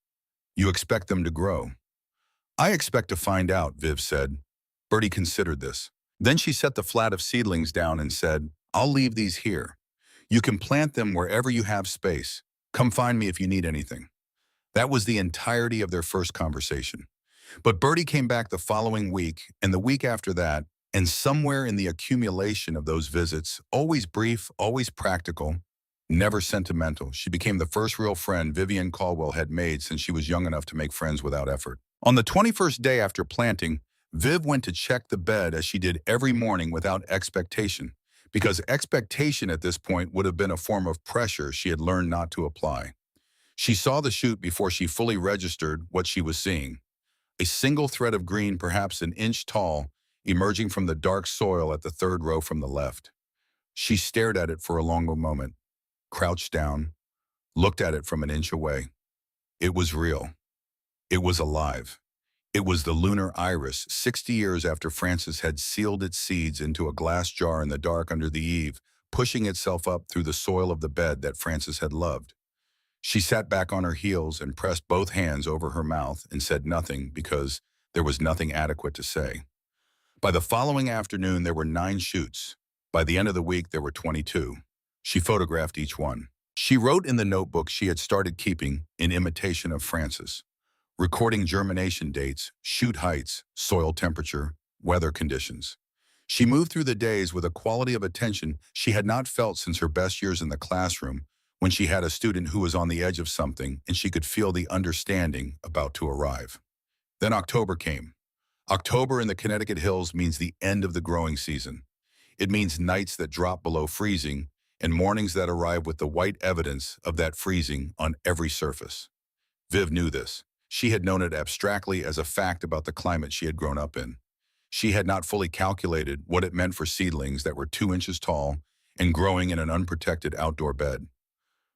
"You expect them to grow?" "I expect to find out," Viv said. Bertie considered this. Then she set the flat of seedlings down and said, "I'll leave these here. You can plant them wherever you have space. Come find me if you need anything." That was the entirety of their first conversation. But Bertie came back the following week, and the week after that, and somewhere in the accumulation of those visits, always brief, always practical, never sentimental, she became the first real friend Vivian Caldwell had made since she was young enough to make friends without effort. On the 21st day after planting, Viv went to check the bed as she did every morning without expectation, because expectation at this point would have been a form of pressure she had learned not to apply. She saw the shoot before she fully registered what she was seeing. A single thread of green, perhaps an inch tall, emerging from the dark soil at the third row from the left. She stared at it for a long moment, crouched down, looked at it from an inch away. It was real. It was alive. It was the lunar iris, 60 years after Francis had sealed its seeds into a glass jar in the dark under the eave, pushing itself up through the soil of the bed that Francis had loved. She sat back on her heels and pressed both hands over her mouth and said nothing, because there was nothing adequate to say. By the following afternoon, there were 9 shoots. By the end of the week, there were 22. She photographed each one. She wrote in the notebook she had started keeping in imitation of Francis, recording germination dates, shoot heights, soil temperature, weather conditions. She moved through the days with a quality of attention she had not felt since her best years in the classroom, when she had a student who was on the edge of something and she could feel the understanding about to arrive. Then October came. October in the Connecticut hills means the end of the growing season. It means nights that drop below freezing and mornings that arrive with the white evidence of that freezing on every surface. Viv knew this. She had known it abstractly as a fact about the climate she had grown up in. She had not fully calculated what it meant for seedlings that were 2 inches tall and growing in an unprotected outdoor bed.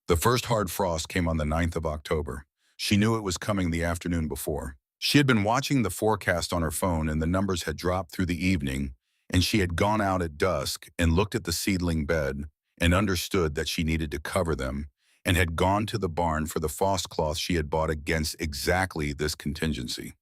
The first hard frost came on the 9th of October. She knew it was coming the afternoon before. She had been watching the forecast on her phone and the numbers had dropped through the evening, and she had gone out at dusk and looked at the seedling bed and understood that she needed to cover them and had gone to the barn for the frost cloth she had bought against exactly this contingency.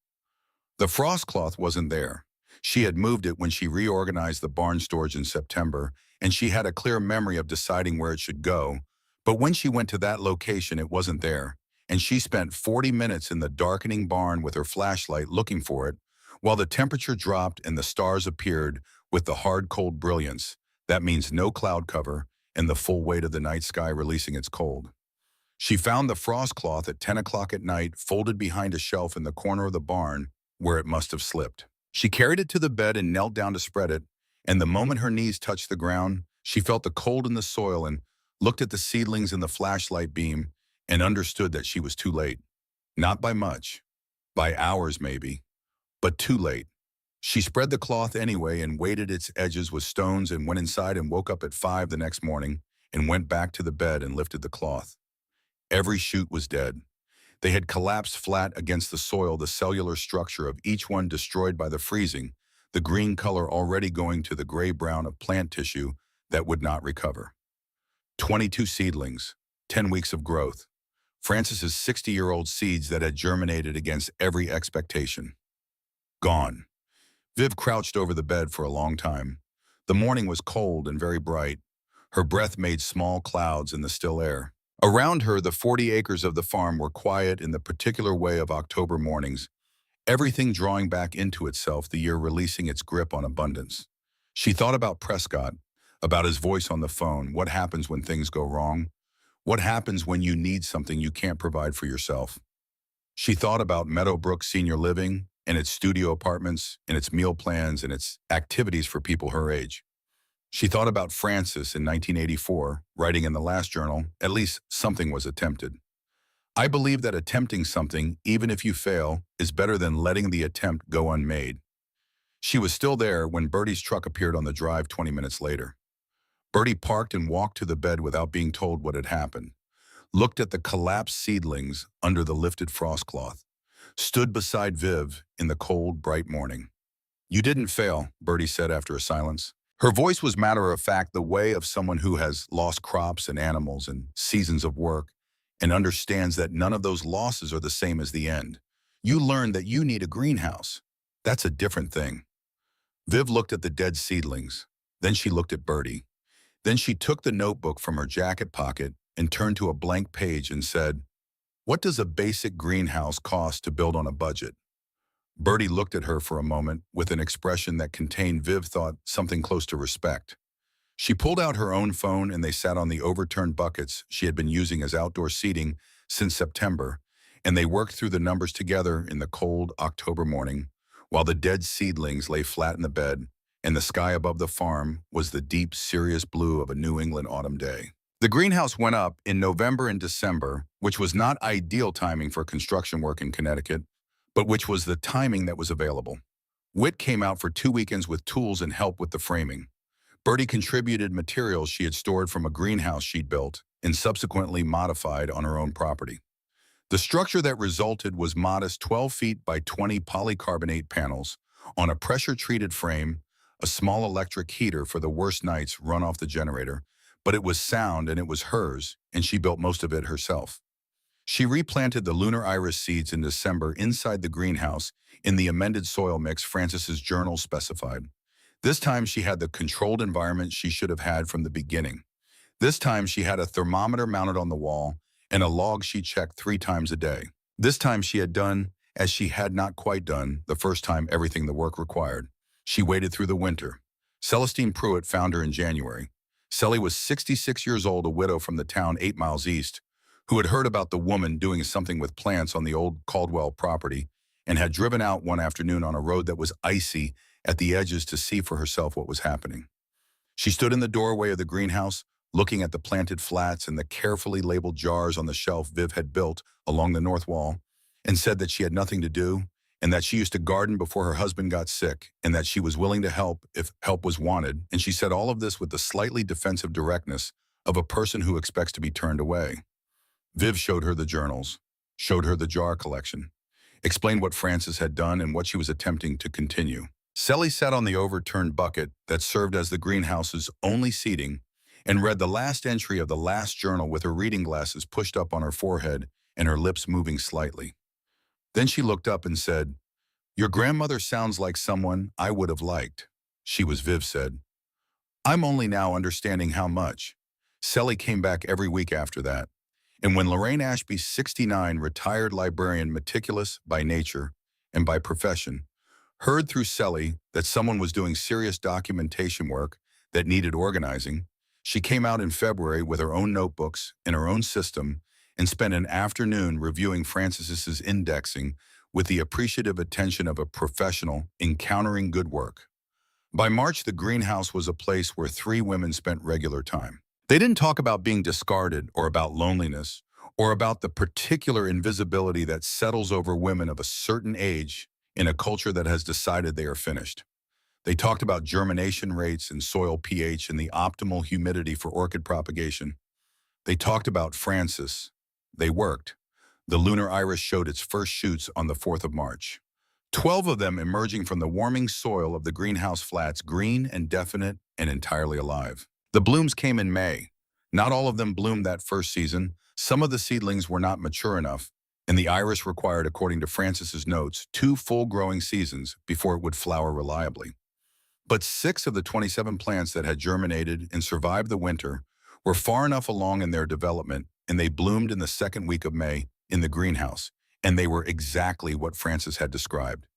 The frost cloth wasn't there. She had moved it when she reorganized the barn storage in September, and she had a clear memory of deciding where it should go. But when she went to that location, it wasn't there, and she spent 40 minutes in the darkening barn with her flashlight looking for it, while the temperature dropped and the stars appeared with the hard, cold brilliance. That means no cloud cover and the full weight of the night sky releasing its cold. She found the frost cloth at 10 o'clock at night, folded behind a shelf in the corner of the barn where it must have slipped. She carried it to the bed and knelt down to spread it, and the moment her knees touched the ground, she felt the cold in the soil and looked at the seedlings in the flashlight beam and understood that she was too late. Not by much, by hours maybe, but too late. She spread the cloth anyway and weighted its edges with stones and went inside and woke up at 5 the next morning and went back to the bed and lifted the cloth. Every shoot was dead. They had collapsed flat against the soil, the cellular structure of each one destroyed by the freezing, the green color already going to the gray-brown of plant tissue that would not recover. 22 seedlings, 10 weeks of growth. Francis's 60-year-old seeds that had germinated against every expectation. Gone. Viv crouched over the bed for a long time. The morning was cold and very bright. Her breath made small clouds in the still air. Around her, the 40 acres of the farm were quiet in the particular way of October mornings, everything drawing back into itself, the year releasing its grip on abundance. She thought about Prescott, about his voice on the phone, what happens when things go wrong, what happens when you need something you can't provide for yourself. She thought about Meadowbrook Senior Living and its studio apartments and its meal plans and its activities for people her age. She thought about Francis in 1984, writing in the last journal, at least something was attempted. I believe that attempting something, even if you fail, is better than letting the attempt go unmade. She was still there when Bertie's truck appeared on the drive 20 minutes later. Bertie parked and walked to the bed without being told what had happened, looked at the collapsed seedlings under the lifted frost cloth, stood beside Viv in the cold, bright morning. "You didn't fail," Bertie said after a silence. Her voice was matter-of-fact, the way of someone who has lost crops and animals and seasons of work and understands that none of those losses are the same as the end. "You learned that you need a greenhouse. That's a different thing." Viv looked at the dead seedlings. Then she looked at Bertie. Then she took the notebook from her jacket pocket and turned to a blank page and said, "What does a basic greenhouse cost to build on a budget?" Bertie looked at her for a moment with an expression that contained, Viv thought, something close to respect. She pulled out her own phone and they sat on the overturned buckets she had been using as outdoor seating since September, and they worked through the numbers together in the cold October morning, while the dead seedlings lay flat in the bed, and the sky above the farm was the deep, serious blue of a New England autumn day. The greenhouse went up in November and December, which was not ideal timing for construction work in Connecticut, but which was the timing that was available. Whit came out for 2 weekends with tools and help with the framing. Bertie contributed materials she had stored from a greenhouse she'd built and subsequently modified on her own property. The structure that resulted was modest 12 feet by 20 polycarbonate panels on a pressure-treated frame, a small electric heater for the worst nights run off the generator, but it was sound and it was hers, and she built most of it herself. She replanted the lunar iris seeds in December inside the greenhouse in the amended soil mix Francis's journal specified. This time she had the controlled environment she should have had from the beginning. This time she had a thermometer mounted on the wall and a log she checked 3 times a day. This time she had done, as she had not quite done, the first time, everything the work required. She waited through the winter. Celestine Pruitt found her in January. Cellie was 66 years old, a widow from the town 8 miles east, who had heard about the woman doing something with plants on the old Caldwell property and had driven out one afternoon on a road that was icy at the edges to see for herself what was happening. She stood in the doorway of the greenhouse, looking at the planted flats and the carefully labeled jars on the shelf Viv had built along the north wall, and said that she had nothing to do, and that she used to garden before her husband got sick, and that she was willing to help if help was wanted, and she said all of this with the slightly defensive directness of a person who expects to be turned away. Viv showed her the journals, showed her the jar collection, explained what Frances had done and what she was attempting to continue. Sally sat on the overturned bucket that served as the greenhouse's only seating and read the last entry of the last journal with her reading glasses pushed up on her forehead and her lips moving slightly. Then she looked up and said, "Your grandmother sounds like someone I would have liked," she was Viv said. "I'm only now understanding how much." Sally came back every week after that. And when Lorraine Ashby, 69, retired librarian meticulous by nature and by profession, heard through Sally that someone was doing serious documentation work that needed organizing, she came out in February with her own notebooks and her own system and spent an afternoon reviewing Frances's indexing with the appreciative attention of a professional encountering good work. By March, the greenhouse was a place where three women spent regular time. They didn't talk about being discarded or about loneliness or about the particular invisibility that settles over women of a certain age in a culture that has decided they are finished. They talked about germination rates and soil pH and the optimal humidity for orchid propagation. They talked about Frances. They worked. The lunar iris showed its first shoots on the 4th of March. 12 of them emerging from the warming soil of the greenhouse flats, green and definite and entirely alive. The blooms came in May. Not all of them bloomed that first season. Some of the seedlings were not mature enough, and the iris required, according to Frances's notes, 2 full growing seasons before it would flower reliably. But 6 of the 27 plants that had germinated and survived the winter were far enough along in their development, and they bloomed in the second week of May in the greenhouse, and they were exactly what Frances had described.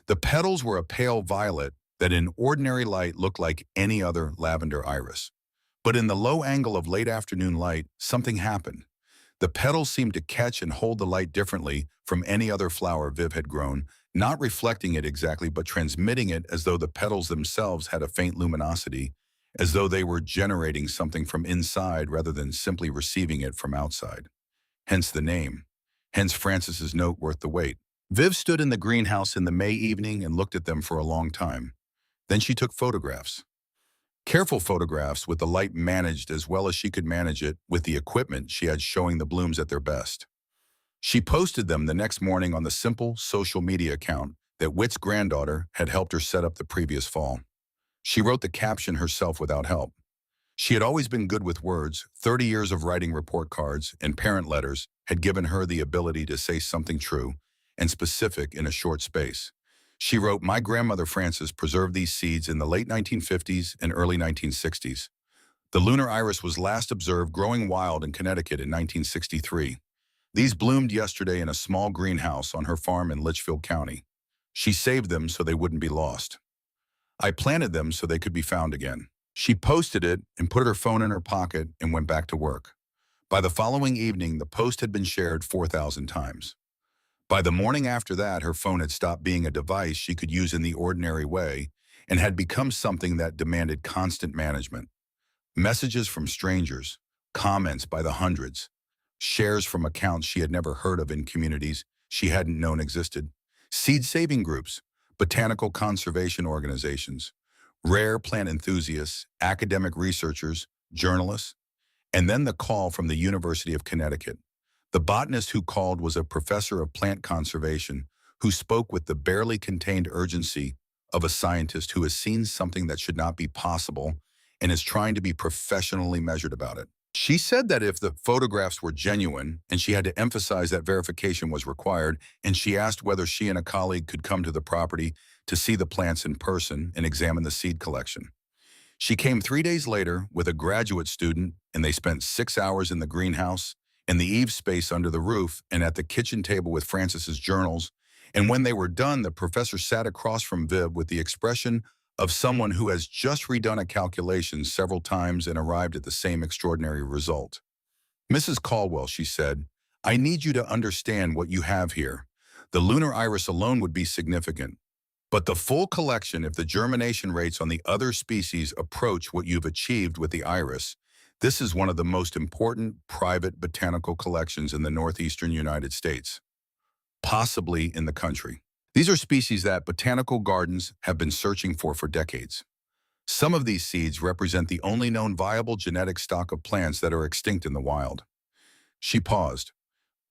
The petals were a pale violet that in ordinary light looked like any other lavender iris. But in the low angle of late afternoon light, something happened. The petals seemed to catch and hold the light differently from any other flower Viv had grown, not reflecting it exactly, but transmitting it as though the petals themselves had a faint luminosity, as though they were generating something from inside rather than simply receiving it from outside. Hence the name. Hence Frances's note worth the wait. Viv stood in the greenhouse in the May evening and looked at them for a long time. Then she took photographs. Careful photographs with the light managed as well as she could manage it with the equipment she had showing the blooms at their best. She posted them the next morning on the simple social media account that Whit's granddaughter had helped her set up the previous fall. She wrote the caption herself without help. She had always been good with words. 30 years of writing report cards and parent letters had given her the ability to say something true and specific in a short space. She wrote, "My grandmother Frances preserved these seeds in the late 1950s and early 1960s. The lunar iris was last observed growing wild in Connecticut in 1963. These bloomed yesterday in a small greenhouse on her farm in Litchfield County. She saved them so they wouldn't be lost. I planted them so they could be found again." She posted it and put her phone in her pocket and went back to work. By the following evening, the post had been shared 4,000 times. By the morning after that, her phone had stopped being a device she could use in the ordinary way and had become something that demanded constant management. Messages from strangers, comments by the hundreds, shares from accounts she had never heard of in communities she hadn't known existed, seed-saving groups, botanical conservation organizations, rare plant enthusiasts, academic researchers, journalists, and then the call from the University of Connecticut. The botanist who called was a professor of plant conservation who spoke with the barely contained urgency of a scientist who has seen something that should not be possible and is trying to be professionally measured about it. She said that if the photographs were genuine, and she had to emphasize that verification was required, and she asked whether she and a colleague could come to the property to see the plants in person and examine the seed collection. She came 3 days later with a graduate student, and they spent 6 hours in the greenhouse, in the eave space under the roof, and at the kitchen table with Frances's journals. And when they were done, the professor sat across from Viv with the expression of someone who has just redone a calculation several times and arrived at the same extraordinary result. "Mrs. Caldwell," she said, "I need you to understand what you have here. The lunar iris alone would be significant. But the full collection, if the germination rates on the other species approach what you've achieved with the iris, this is one of the most important private botanical collections in the northeastern United States, possibly in the country. These are species that botanical gardens have been searching for decades. Some of these seeds represent the only known viable genetic stock of plants that are extinct in the wild. She paused.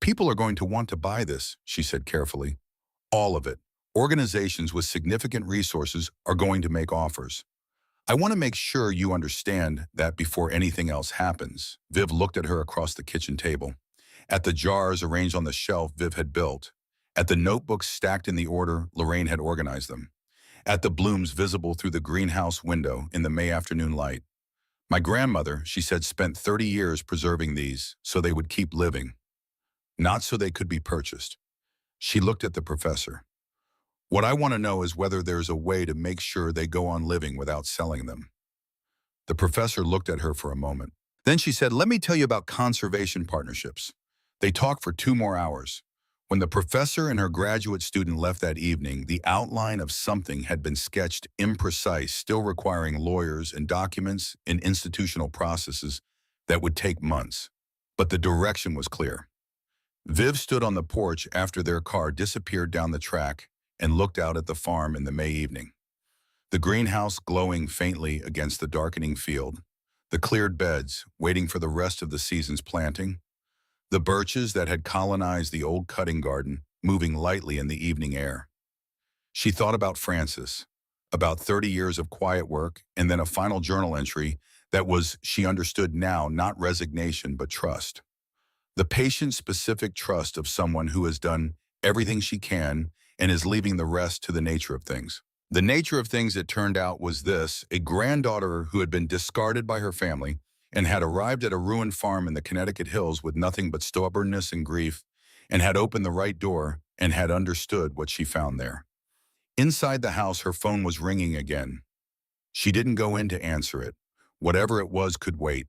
People are going to want to buy this, she said carefully. All of it. Organizations with significant resources are going to make offers. I want to make sure you understand that before anything else happens. Viv looked at her across the kitchen table. At the jars arranged on the shelf Viv had built. At the notebooks stacked in the order Lorraine had organized them. At the blooms visible through the greenhouse window in the May afternoon light. My grandmother, she said, spent 30 years preserving these so they would keep living, not so they could be purchased. She looked at the professor. What I want to know is whether there's a way to make sure they go on living without selling them. The professor looked at her for a moment. Then she said, let me tell you about conservation partnerships. They talked for 2 more hours. When the professor and her graduate student left that evening, the outline of something had been sketched imprecise, still requiring lawyers and documents and institutional processes that would take months. But the direction was clear. Viv stood on the porch after their car disappeared down the track and looked out at the farm in the May evening. The greenhouse glowing faintly against the darkening field, the cleared beds waiting for the rest of the season's planting, the birches that had colonized the old cutting garden moving lightly in the evening air. She thought about Frances, about 30 years of quiet work, and then a final journal entry that was, she understood now, not resignation but trust. The patient-specific trust of someone who has done everything she can and is leaving the rest to the nature of things. The nature of things, it turned out, was this: a granddaughter who had been discarded by her family and had arrived at a ruined farm in the Connecticut hills with nothing but stubbornness and grief, and had opened the right door and had understood what she found there. Inside the house, her phone was ringing again. She didn't go in to answer it. Whatever it was could wait.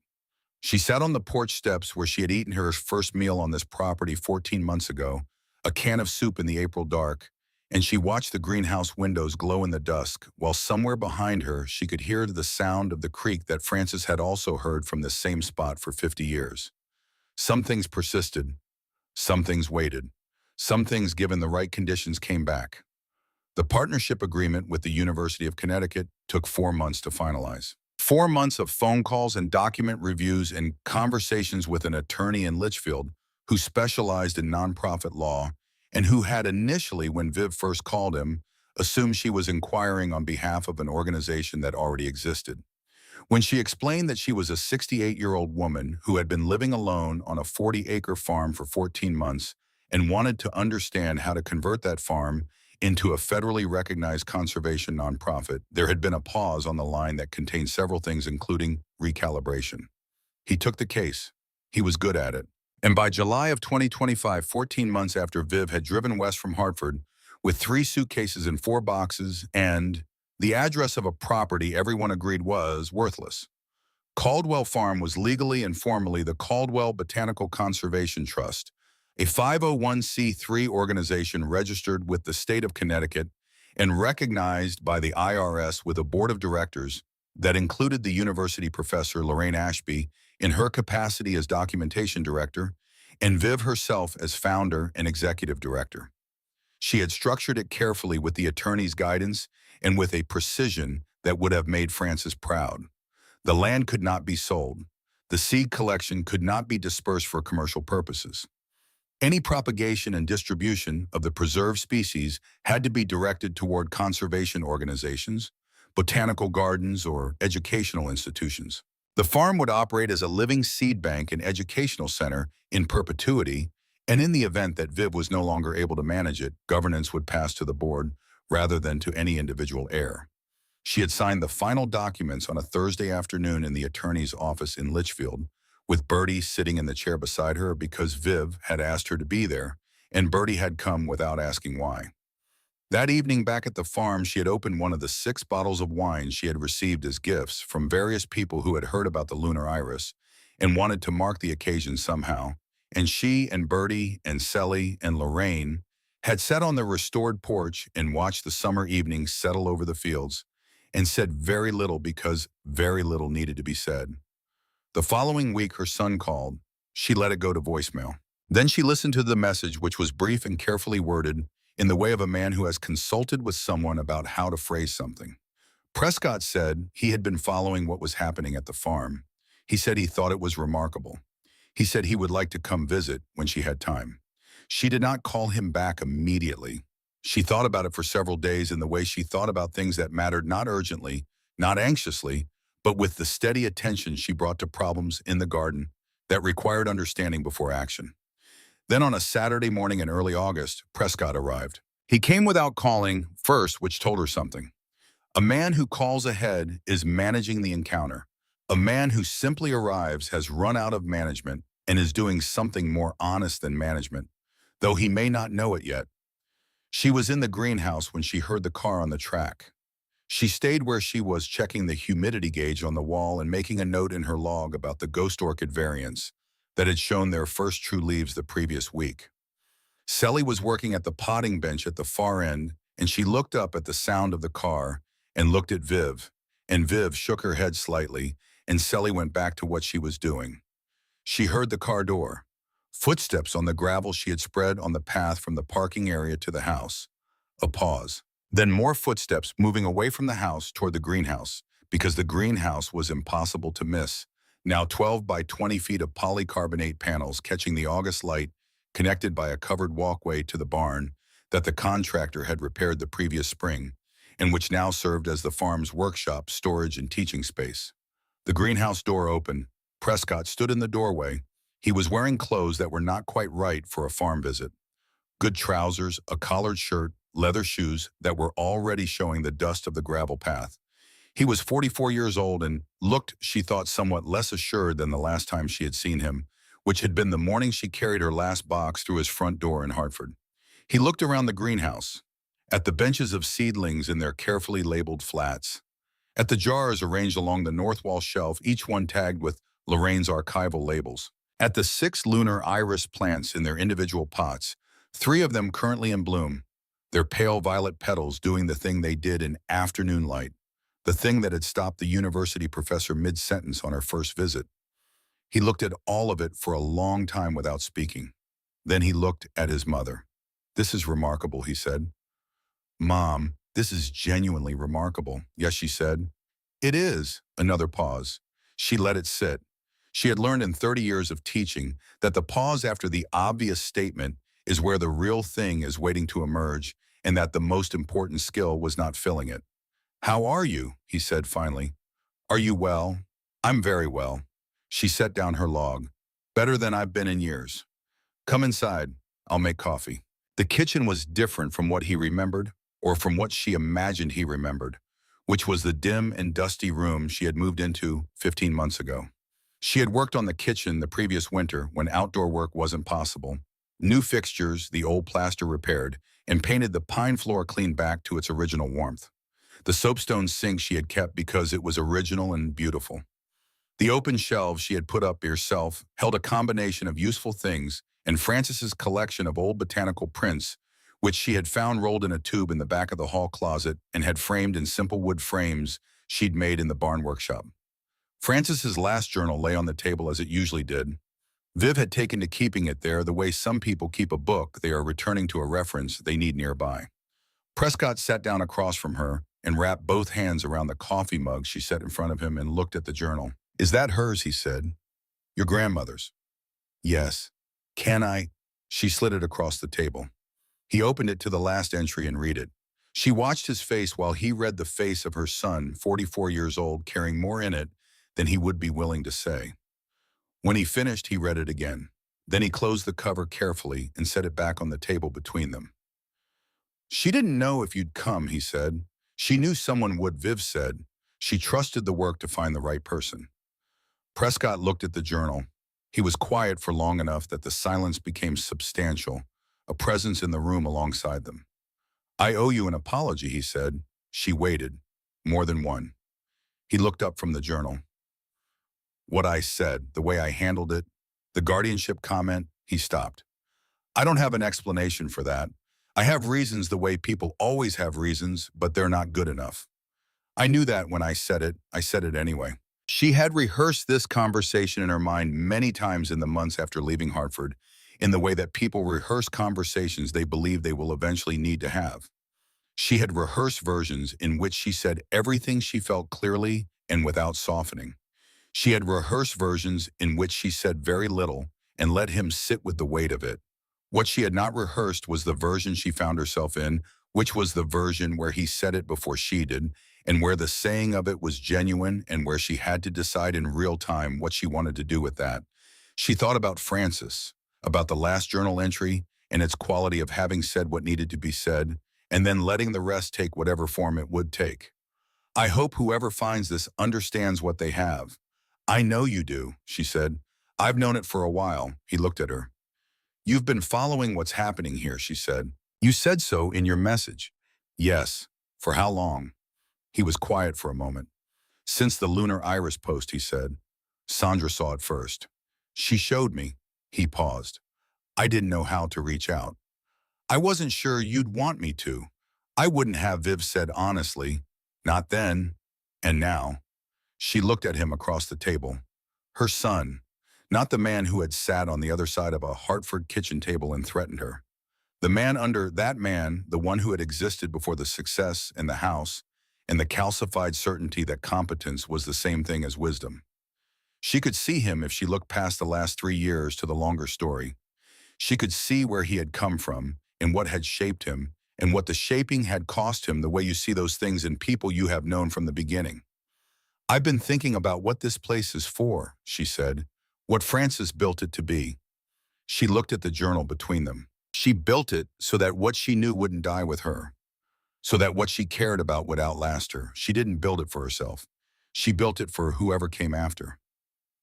She sat on the porch steps where she had eaten her first meal on this property 14 months ago, a can of soup in the April dark, and she watched the greenhouse windows glow in the dusk, while somewhere behind her she could hear the sound of the creek that Frances had also heard from this same spot for 50 years. Some things persisted. Some things waited. Some things, given the right conditions, came back. The partnership agreement with the University of Connecticut took 4 months to finalize. 4 months of phone calls and document reviews and conversations with an attorney in Litchfield who specialized in nonprofit law and who had initially, when Viv first called him, assumed she was inquiring on behalf of an organization that already existed. When she explained that she was a 68-year-old woman who had been living alone on a 40-acre farm for 14 months and wanted to understand how to convert that farm into a federally recognized conservation nonprofit, there had been a pause on the line that contained several things, including recalibration. He took the case. He was good at it. And by July of 2025, 14 months after Viv had driven west from Hartford with 3 suitcases and 4 boxes and the address of a property everyone agreed was worthless, Caldwell Farm was legally and formally the Caldwell Botanical Conservation Trust, a 501c3 organization registered with the state of Connecticut and recognized by the IRS, with a board of directors that included the university professor Lorraine Ashby in her capacity as documentation director, and Viv herself as founder and executive director. She had structured it carefully with the attorney's guidance and with a precision that would have made Frances proud. The land could not be sold. The seed collection could not be dispersed for commercial purposes. Any propagation and distribution of the preserved species had to be directed toward conservation organizations, botanical gardens, or educational institutions. The farm would operate as a living seed bank and educational center in perpetuity, and in the event that Viv was no longer able to manage it, governance would pass to the board rather than to any individual heir. She had signed the final documents on a Thursday afternoon in the attorney's office in Litchfield, with Bertie sitting in the chair beside her because Viv had asked her to be there, and Bertie had come without asking why. That evening back at the farm, she had opened one of the 6 bottles of wine she had received as gifts from various people who had heard about the lunar iris and wanted to mark the occasion somehow, and she and Bertie and Sally and Lorraine had sat on the restored porch and watched the summer evenings settle over the fields and said very little because very little needed to be said. The following week, her son called. She let it go to voicemail. Then she listened to the message, which was brief and carefully worded in the way of a man who has consulted with someone about how to phrase something. Prescott said he had been following what was happening at the farm. He said he thought it was remarkable. He said he would like to come visit when she had time. She did not call him back immediately. She thought about it for several days in the way she thought about things that mattered, not urgently, not anxiously, but with the steady attention she brought to problems in the garden that required understanding before action. Then on a Saturday morning in early August, Prescott arrived. He came without calling first, which told her something. A man who calls ahead is managing the encounter. A man who simply arrives has run out of management and is doing something more honest than management, though he may not know it yet. She was in the greenhouse when she heard the car on the track. She stayed where she was, checking the humidity gauge on the wall and making a note in her log about the ghost orchid variants that had shown their first true leaves the previous week. Sally was working at the potting bench at the far end, and she looked up at the sound of the car and looked at Viv, and Viv shook her head slightly, and Sally went back to what she was doing. She heard the car door, footsteps on the gravel she had spread on the path from the parking area to the house. A pause. Then more footsteps moving away from the house toward the greenhouse, because the greenhouse was impossible to miss. Now 12 by 20 feet of polycarbonate panels catching the August light, connected by a covered walkway to the barn that the contractor had repaired the previous spring, and which now served as the farm's workshop, storage, and teaching space. The greenhouse door opened. Prescott stood in the doorway. He was wearing clothes that were not quite right for a farm visit. Good trousers, a collared shirt, leather shoes that were already showing the dust of the gravel path. He was 44 years old and looked, she thought, somewhat less assured than the last time she had seen him, which had been the morning she carried her last box through his front door in Hartford. He looked around the greenhouse, at the benches of seedlings in their carefully labeled flats, at the jars arranged along the north wall shelf, each one tagged with Lorraine's archival labels, at the 6 lunar iris plants in their individual pots, 3 of them currently in bloom, their pale violet petals doing the thing they did in afternoon light, the thing that had stopped the university professor mid-sentence on her first visit. He looked at all of it for a long time without speaking. Then he looked at his mother. "This is remarkable," he said. "Mom, this is genuinely remarkable." "Yes," she said. "It is." Another pause. She let it sit. She had learned in 30 years of teaching that the pause after the obvious statement is where the real thing is waiting to emerge, and that the most important skill was not filling it. "How are you?" he said finally. "Are you well?" "I'm very well." She set down her log. "Better than I've been in years." "Come inside. I'll make coffee." The kitchen was different from what he remembered, or from what she imagined he remembered, which was the dim and dusty room she had moved into 15 months ago. She had worked on the kitchen the previous winter when outdoor work wasn't possible. New fixtures, the old plaster repaired, and painted the pine floor clean back to its original warmth. The soapstone sink she had kept because it was original and beautiful. The open shelves she had put up herself held a combination of useful things and Francis's collection of old botanical prints, which she had found rolled in a tube in the back of the hall closet and had framed in simple wood frames she'd made in the barn workshop. Francis's last journal lay on the table as it usually did. Viv had taken to keeping it there the way some people keep a book they are returning to a reference they need nearby. Prescott sat down across from her and wrapped both hands around the coffee mug she set in front of him and looked at the journal. "Is that hers?" he said. "Your grandmother's?" "Yes." "Can I?" She slid it across the table. He opened it to the last entry and read it. She watched his face while he read the face of her son, 44 years old, carrying more in it than he would be willing to say. When he finished, he read it again. Then he closed the cover carefully and set it back on the table between them. "She didn't know if you'd come," he said. "She knew someone would," Viv said. "She trusted the work to find the right person." Prescott looked at the journal. He was quiet for long enough that the silence became substantial, a presence in the room alongside them. "I owe you an apology," he said. She waited. More than one. He looked up from the journal. "What I said, the way I handled it, the guardianship comment," he stopped. "I don't have an explanation for that. I have reasons the way people always have reasons, but they're not good enough. I knew that when I said it anyway." She had rehearsed this conversation in her mind many times in the months after leaving Hartford, in the way that people rehearse conversations they believe they will eventually need to have. She had rehearsed versions in which she said everything she felt clearly and without softening. She had rehearsed versions in which she said very little and let him sit with the weight of it. What she had not rehearsed was the version she found herself in, which was the version where he said it before she did, and where the saying of it was genuine and where she had to decide in real time what she wanted to do with that. She thought about Francis, about the last journal entry and its quality of having said what needed to be said, and then letting the rest take whatever form it would take. I hope whoever finds this understands what they have. I know you do, she said. I've known it for a while. He looked at her. You've been following what's happening here, she said. You said so in your message. Yes. For how long? He was quiet for a moment. Since the lunar iris post, he said. Sandra saw it first. She showed me. He paused. I didn't know how to reach out. I wasn't sure you'd want me to. I wouldn't have, Viv said honestly. Not then. And now. She looked at him across the table. Her son. Not the man who had sat on the other side of a Hartford kitchen table and threatened her. The man under that man, the one who had existed before the success in the house, and the calcified certainty that competence was the same thing as wisdom. She could see him if she looked past the last 3 years to the longer story. She could see where he had come from, and what had shaped him, and what the shaping had cost him, the way you see those things in people you have known from the beginning. I've been thinking about what this place is for, she said, what Francis built it to be. She looked at the journal between them. She built it so that what she knew wouldn't die with her, so that what she cared about would outlast her. She didn't build it for herself. She built it for whoever came after.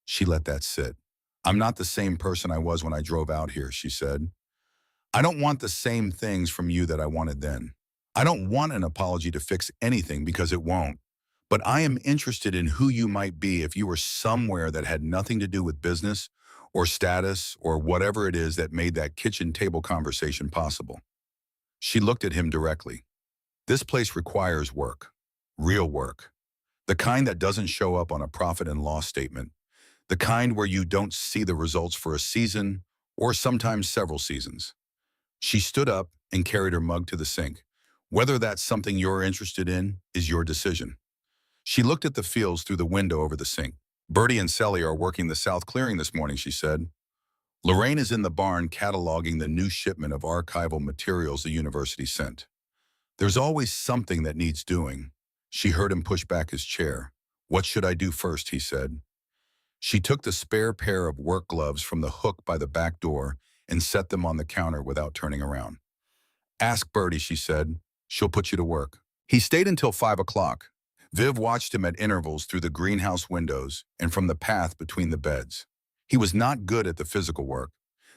She let that sit. I'm not the same person I was when I drove out here, she said. I don't want the same things from you that I wanted then. I don't want an apology to fix anything because it won't. But I am interested in who you might be if you were somewhere that had nothing to do with business or status or whatever it is that made that kitchen table conversation possible. She looked at him directly. This place requires work, real work, the kind that doesn't show up on a profit and loss statement, the kind where you don't see the results for a season or sometimes several seasons. She stood up and carried her mug to the sink. Whether that's something you're interested in is your decision. She looked at the fields through the window over the sink. Bertie and Sally are working the south clearing this morning, she said. Lorraine is in the barn cataloging the new shipment of archival materials the university sent. There's always something that needs doing. She heard him push back his chair. What should I do first, he said. She took the spare pair of work gloves from the hook by the back door and set them on the counter without turning around. Ask Bertie, she said. She'll put you to work. He stayed until 5 o'clock. Viv watched him at intervals through the greenhouse windows and from the path between the beds. He was not good at the physical work.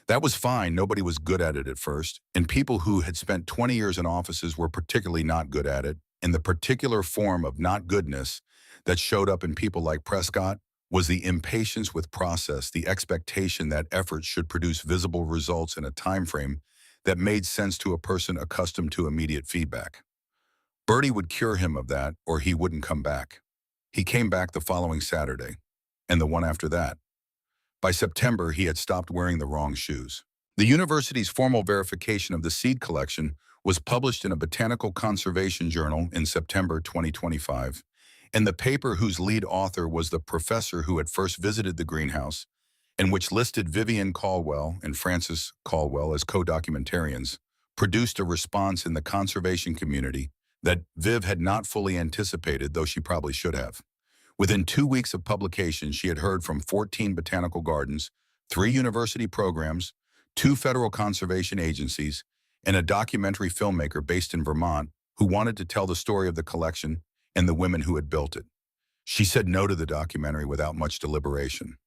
That was fine, nobody was good at it at first, and people who had spent 20 years in offices were particularly not good at it, and the particular form of not goodness that showed up in people like Prescott was the impatience with process, the expectation that effort should produce visible results in a time frame that made sense to a person accustomed to immediate feedback. Bertie would cure him of that, or he wouldn't come back. He came back the following Saturday, and the one after that. By September, he had stopped wearing the wrong shoes. The university's formal verification of the seed collection was published in a botanical conservation journal in September 2025, and the paper whose lead author was the professor who had first visited the greenhouse, and which listed Vivian Caldwell and Francis Caldwell as co-documentarians, produced a response in the conservation community that Viv had not fully anticipated, though she probably should have. Within 2 weeks of publication, she had heard from 14 botanical gardens, 3 university programs, 2 federal conservation agencies, and a documentary filmmaker based in Vermont who wanted to tell the story of the collection and the women who had built it. She said no to the documentary without much deliberation.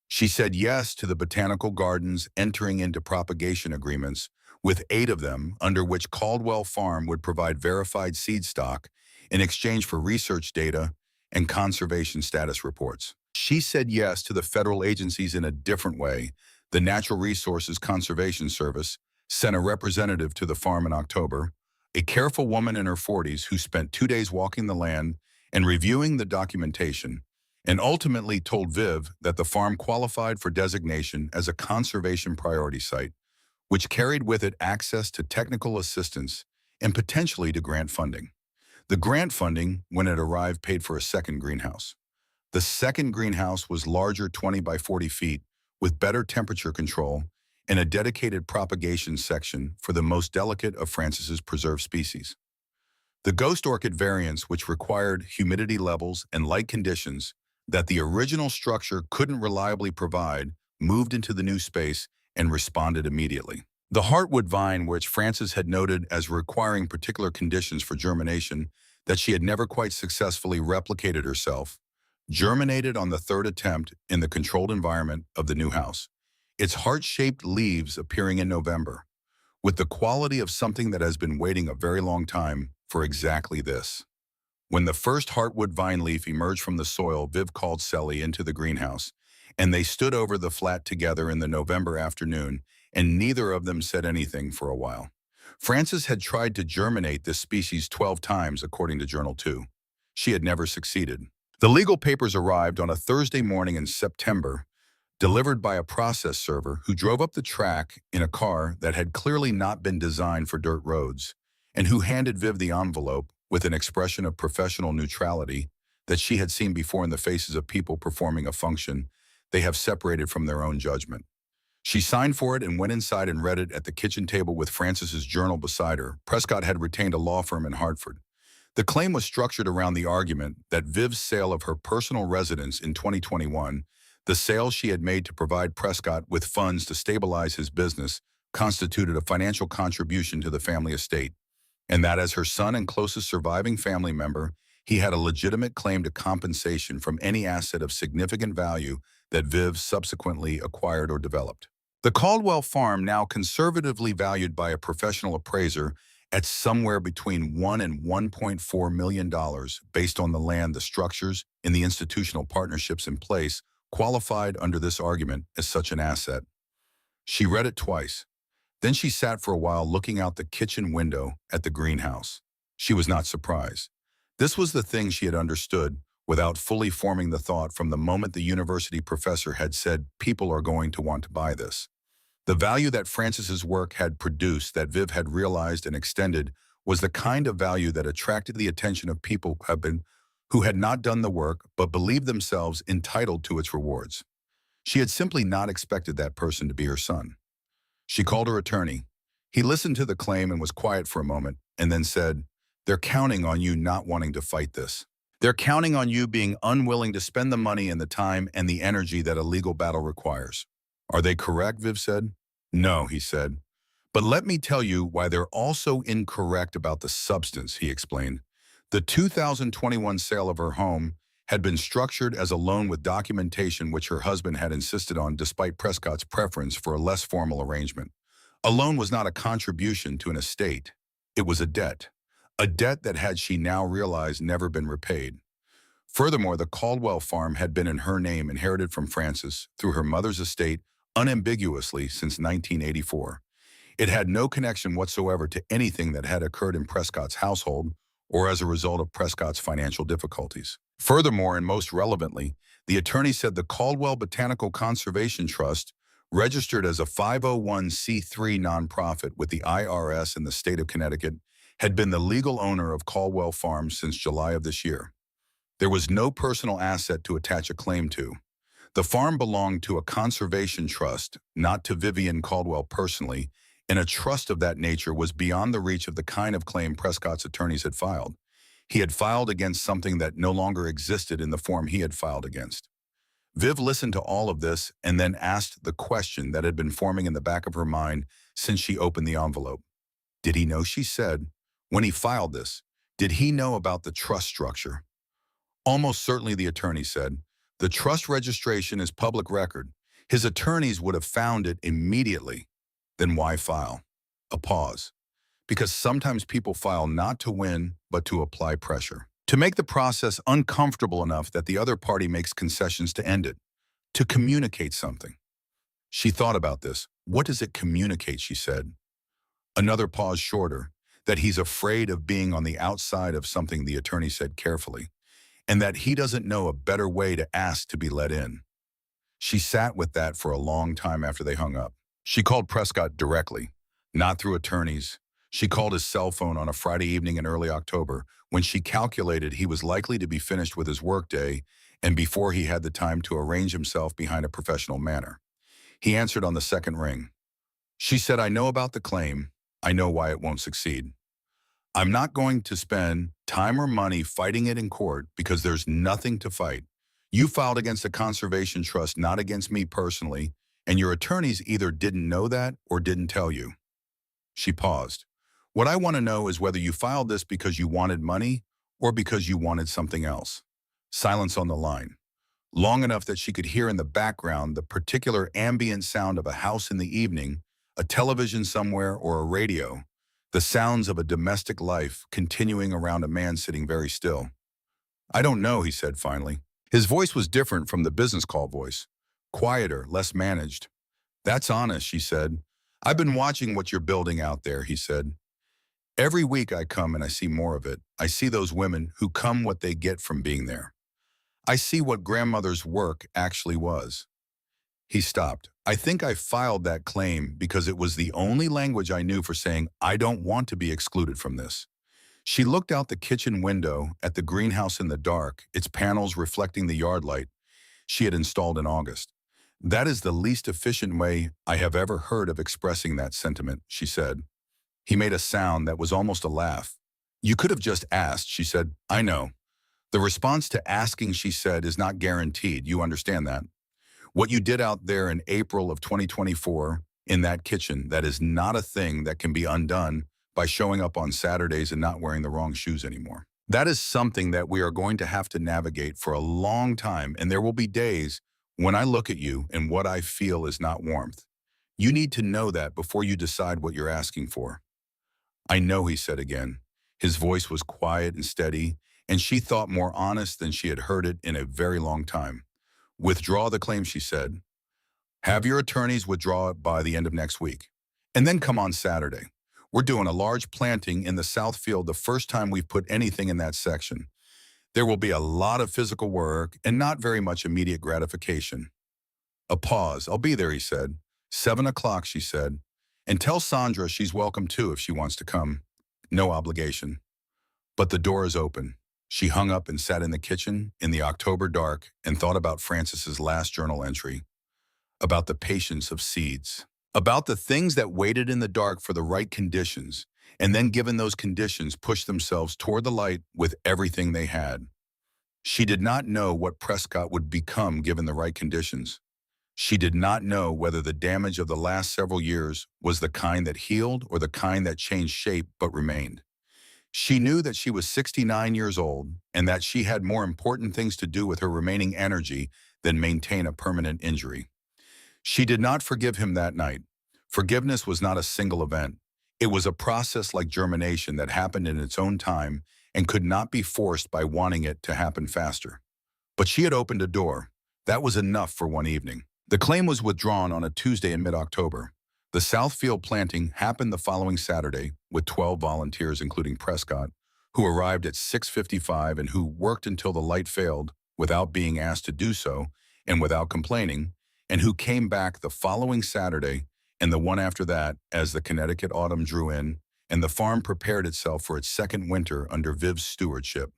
She said yes to the botanical gardens entering into propagation agreements with 8 of them, under which Caldwell Farm would provide verified seed stock in exchange for research data and conservation status reports. She said yes to the federal agencies in a different way. The Natural Resources Conservation Service sent a representative to the farm in October, a careful woman in her 40s who spent 2 days walking the land and reviewing the documentation, and ultimately told Viv that the farm qualified for designation as a conservation priority site, which carried with it access to technical assistance and potentially to grant funding. The grant funding, when it arrived, paid for a second greenhouse. The second greenhouse was larger, 20 by 40 feet, with better temperature control and a dedicated propagation section for the most delicate of Francis's preserved species. The ghost orchid variants, which required humidity levels and light conditions that the original structure couldn't reliably provide, moved into the new space and responded immediately. The heartwood vine, which Francis had noted as requiring particular conditions for germination that she had never quite successfully replicated herself, germinated on the third attempt in the controlled environment of the new house, its heart-shaped leaves appearing in November, with the quality of something that has been waiting a very long time for exactly this. When the first heartwood vine leaf emerged from the soil, Viv called Sally into the greenhouse, and they stood over the flat together in the November afternoon, and neither of them said anything for a while. Frances had tried to germinate this species 12 times, according to Journal 2. She had never succeeded. The legal papers arrived on a Thursday morning in September, delivered by a process server who drove up the track in a car that had clearly not been designed for dirt roads, and who handed Viv the envelope with an expression of professional neutrality that she had seen before in the faces of people performing a function they have separated from their own judgment. She signed for it and went inside and read it at the kitchen table with Francis's journal beside her. Prescott had retained a law firm in Hartford. The claim was structured around the argument that Viv's sale of her personal residence in 2021, the sale she had made to provide Prescott with funds to stabilize his business, constituted a financial contribution to the family estate, and that as her son and closest surviving family member, he had a legitimate claim to compensation from any asset of significant value that Viv subsequently acquired or developed. The Caldwell farm, now conservatively valued by a professional appraiser at somewhere between $1 and $1.4 million based on the land, the structures, and the institutional partnerships in place, qualified under this argument as such an asset. She read it twice. Then she sat for a while looking out the kitchen window at the greenhouse. She was not surprised. This was the thing she had understood without fully forming the thought from the moment the university professor had said people are going to want to buy this. The value that Francis's work had produced, that Viv had realized and extended, was the kind of value that attracted the attention of people who had not done the work but believed themselves entitled to its rewards. She had simply not expected that person to be her son. She called her attorney. He listened to the claim and was quiet for a moment, and then said, "They're counting on you not wanting to fight this. They're counting on you being unwilling to spend the money and the time and the energy that a legal battle requires." "Are they correct?" Viv said. "No," he said. "But let me tell you why they're also incorrect about the substance," he explained. The 2021 sale of her home had been structured as a loan with documentation which her husband had insisted on despite Prescott's preference for a less formal arrangement. A loan was not a contribution to an estate. It was a debt that had, she now realized, never been repaid. Furthermore, the Caldwell farm had been in her name, inherited from Frances through her mother's estate unambiguously since 1984. It had no connection whatsoever to anything that had occurred in Prescott's household or as a result of Prescott's financial difficulties. Furthermore, and most relevantly, the attorney said the Caldwell Botanical Conservation Trust, registered as a 501c3 nonprofit with the IRS in the state of Connecticut, had been the legal owner of Caldwell Farm since July of this year. There was no personal asset to attach a claim to. The farm belonged to a conservation trust, not to Vivian Caldwell personally, and a trust of that nature was beyond the reach of the kind of claim Prescott's attorneys had filed. He had filed against something that no longer existed in the form he had filed against. Viv listened to all of this and then asked the question that had been forming in the back of her mind since she opened the envelope. Did he know, she said, when he filed this? Did he know about the trust structure? Almost certainly, the attorney said. The trust registration is public record. His attorneys would have found it immediately. Then why file? A pause. Because sometimes people file not to win, but to apply pressure. To make the process uncomfortable enough that the other party makes concessions to end it. To communicate something. She thought about this. What does it communicate, she said. Another pause shorter. That he's afraid of being on the outside of something, the attorney said carefully. And that he doesn't know a better way to ask to be let in. She sat with that for a long time after they hung up. She called Prescott directly, not through attorneys. She called his cell phone on a Friday evening in early October when she calculated he was likely to be finished with his workday and before he had the time to arrange himself behind a professional manner. He answered on the second ring. She said, I know about the claim. I know why it won't succeed. I'm not going to spend time or money fighting it in court because there's nothing to fight. You filed against a conservation trust, not against me personally, and your attorneys either didn't know that or didn't tell you. She paused. What I want to know is whether you filed this because you wanted money or because you wanted something else. Silence on the line, long enough that she could hear in the background the particular ambient sound of a house in the evening, a television somewhere, or a radio, the sounds of a domestic life continuing around a man sitting very still. I don't know, he said finally. His voice was different from the business call voice, quieter, less managed. That's honest, she said. I've been watching what you're building out there, he said. Every week I come and I see more of it. I see those women who come what they get from being there. I see what grandmother's work actually was. He stopped. I think I filed that claim because it was the only language I knew for saying I don't want to be excluded from this. She looked out the kitchen window at the greenhouse in the dark, its panels reflecting the yard light she had installed in August. That is the least efficient way I have ever heard of expressing that sentiment, she said. He made a sound that was almost a laugh. You could have just asked, she said. I know. The response to asking, she said, is not guaranteed. You understand that? What you did out there in April of 2024 in that kitchen, that is not a thing that can be undone by showing up on Saturdays and not wearing the wrong shoes anymore. That is something that we are going to have to navigate for a long time, and there will be days when I look at you and what I feel is not warmth. You need to know that before you decide what you're asking for. I know, he said again. His voice was quiet and steady, and she thought more honest than she had heard it in a very long time. Withdraw the claim, she said. Have your attorneys withdraw it by the end of next week. And then come on Saturday. We're doing a large planting in the south field the first time we've put anything in that section. There will be a lot of physical work and not very much immediate gratification. A pause. I'll be there, he said. 7 o'clock, she said. And tell Sandra she's welcome too if she wants to come. No obligation. But the door is open. She hung up and sat in the kitchen in the October dark and thought about Frances's last journal entry, about the patience of seeds, about the things that waited in the dark for the right conditions, and then given those conditions pushed themselves toward the light with everything they had. She did not know what Prescott would become given the right conditions. She did not know whether the damage of the last several years was the kind that healed or the kind that changed shape but remained. She knew that she was 69 years old and that she had more important things to do with her remaining energy than maintain a permanent injury. She did not forgive him that night. Forgiveness was not a single event. It was a process like germination that happened in its own time and could not be forced by wanting it to happen faster. But she had opened a door. That was enough for one evening. The claim was withdrawn on a Tuesday in mid-October. The Southfield planting happened the following Saturday with 12 volunteers, including Prescott, who arrived at 6:55 and who worked until the light failed without being asked to do so and without complaining, and who came back the following Saturday and the one after that as the Connecticut autumn drew in and the farm prepared itself for its second winter under Viv's stewardship.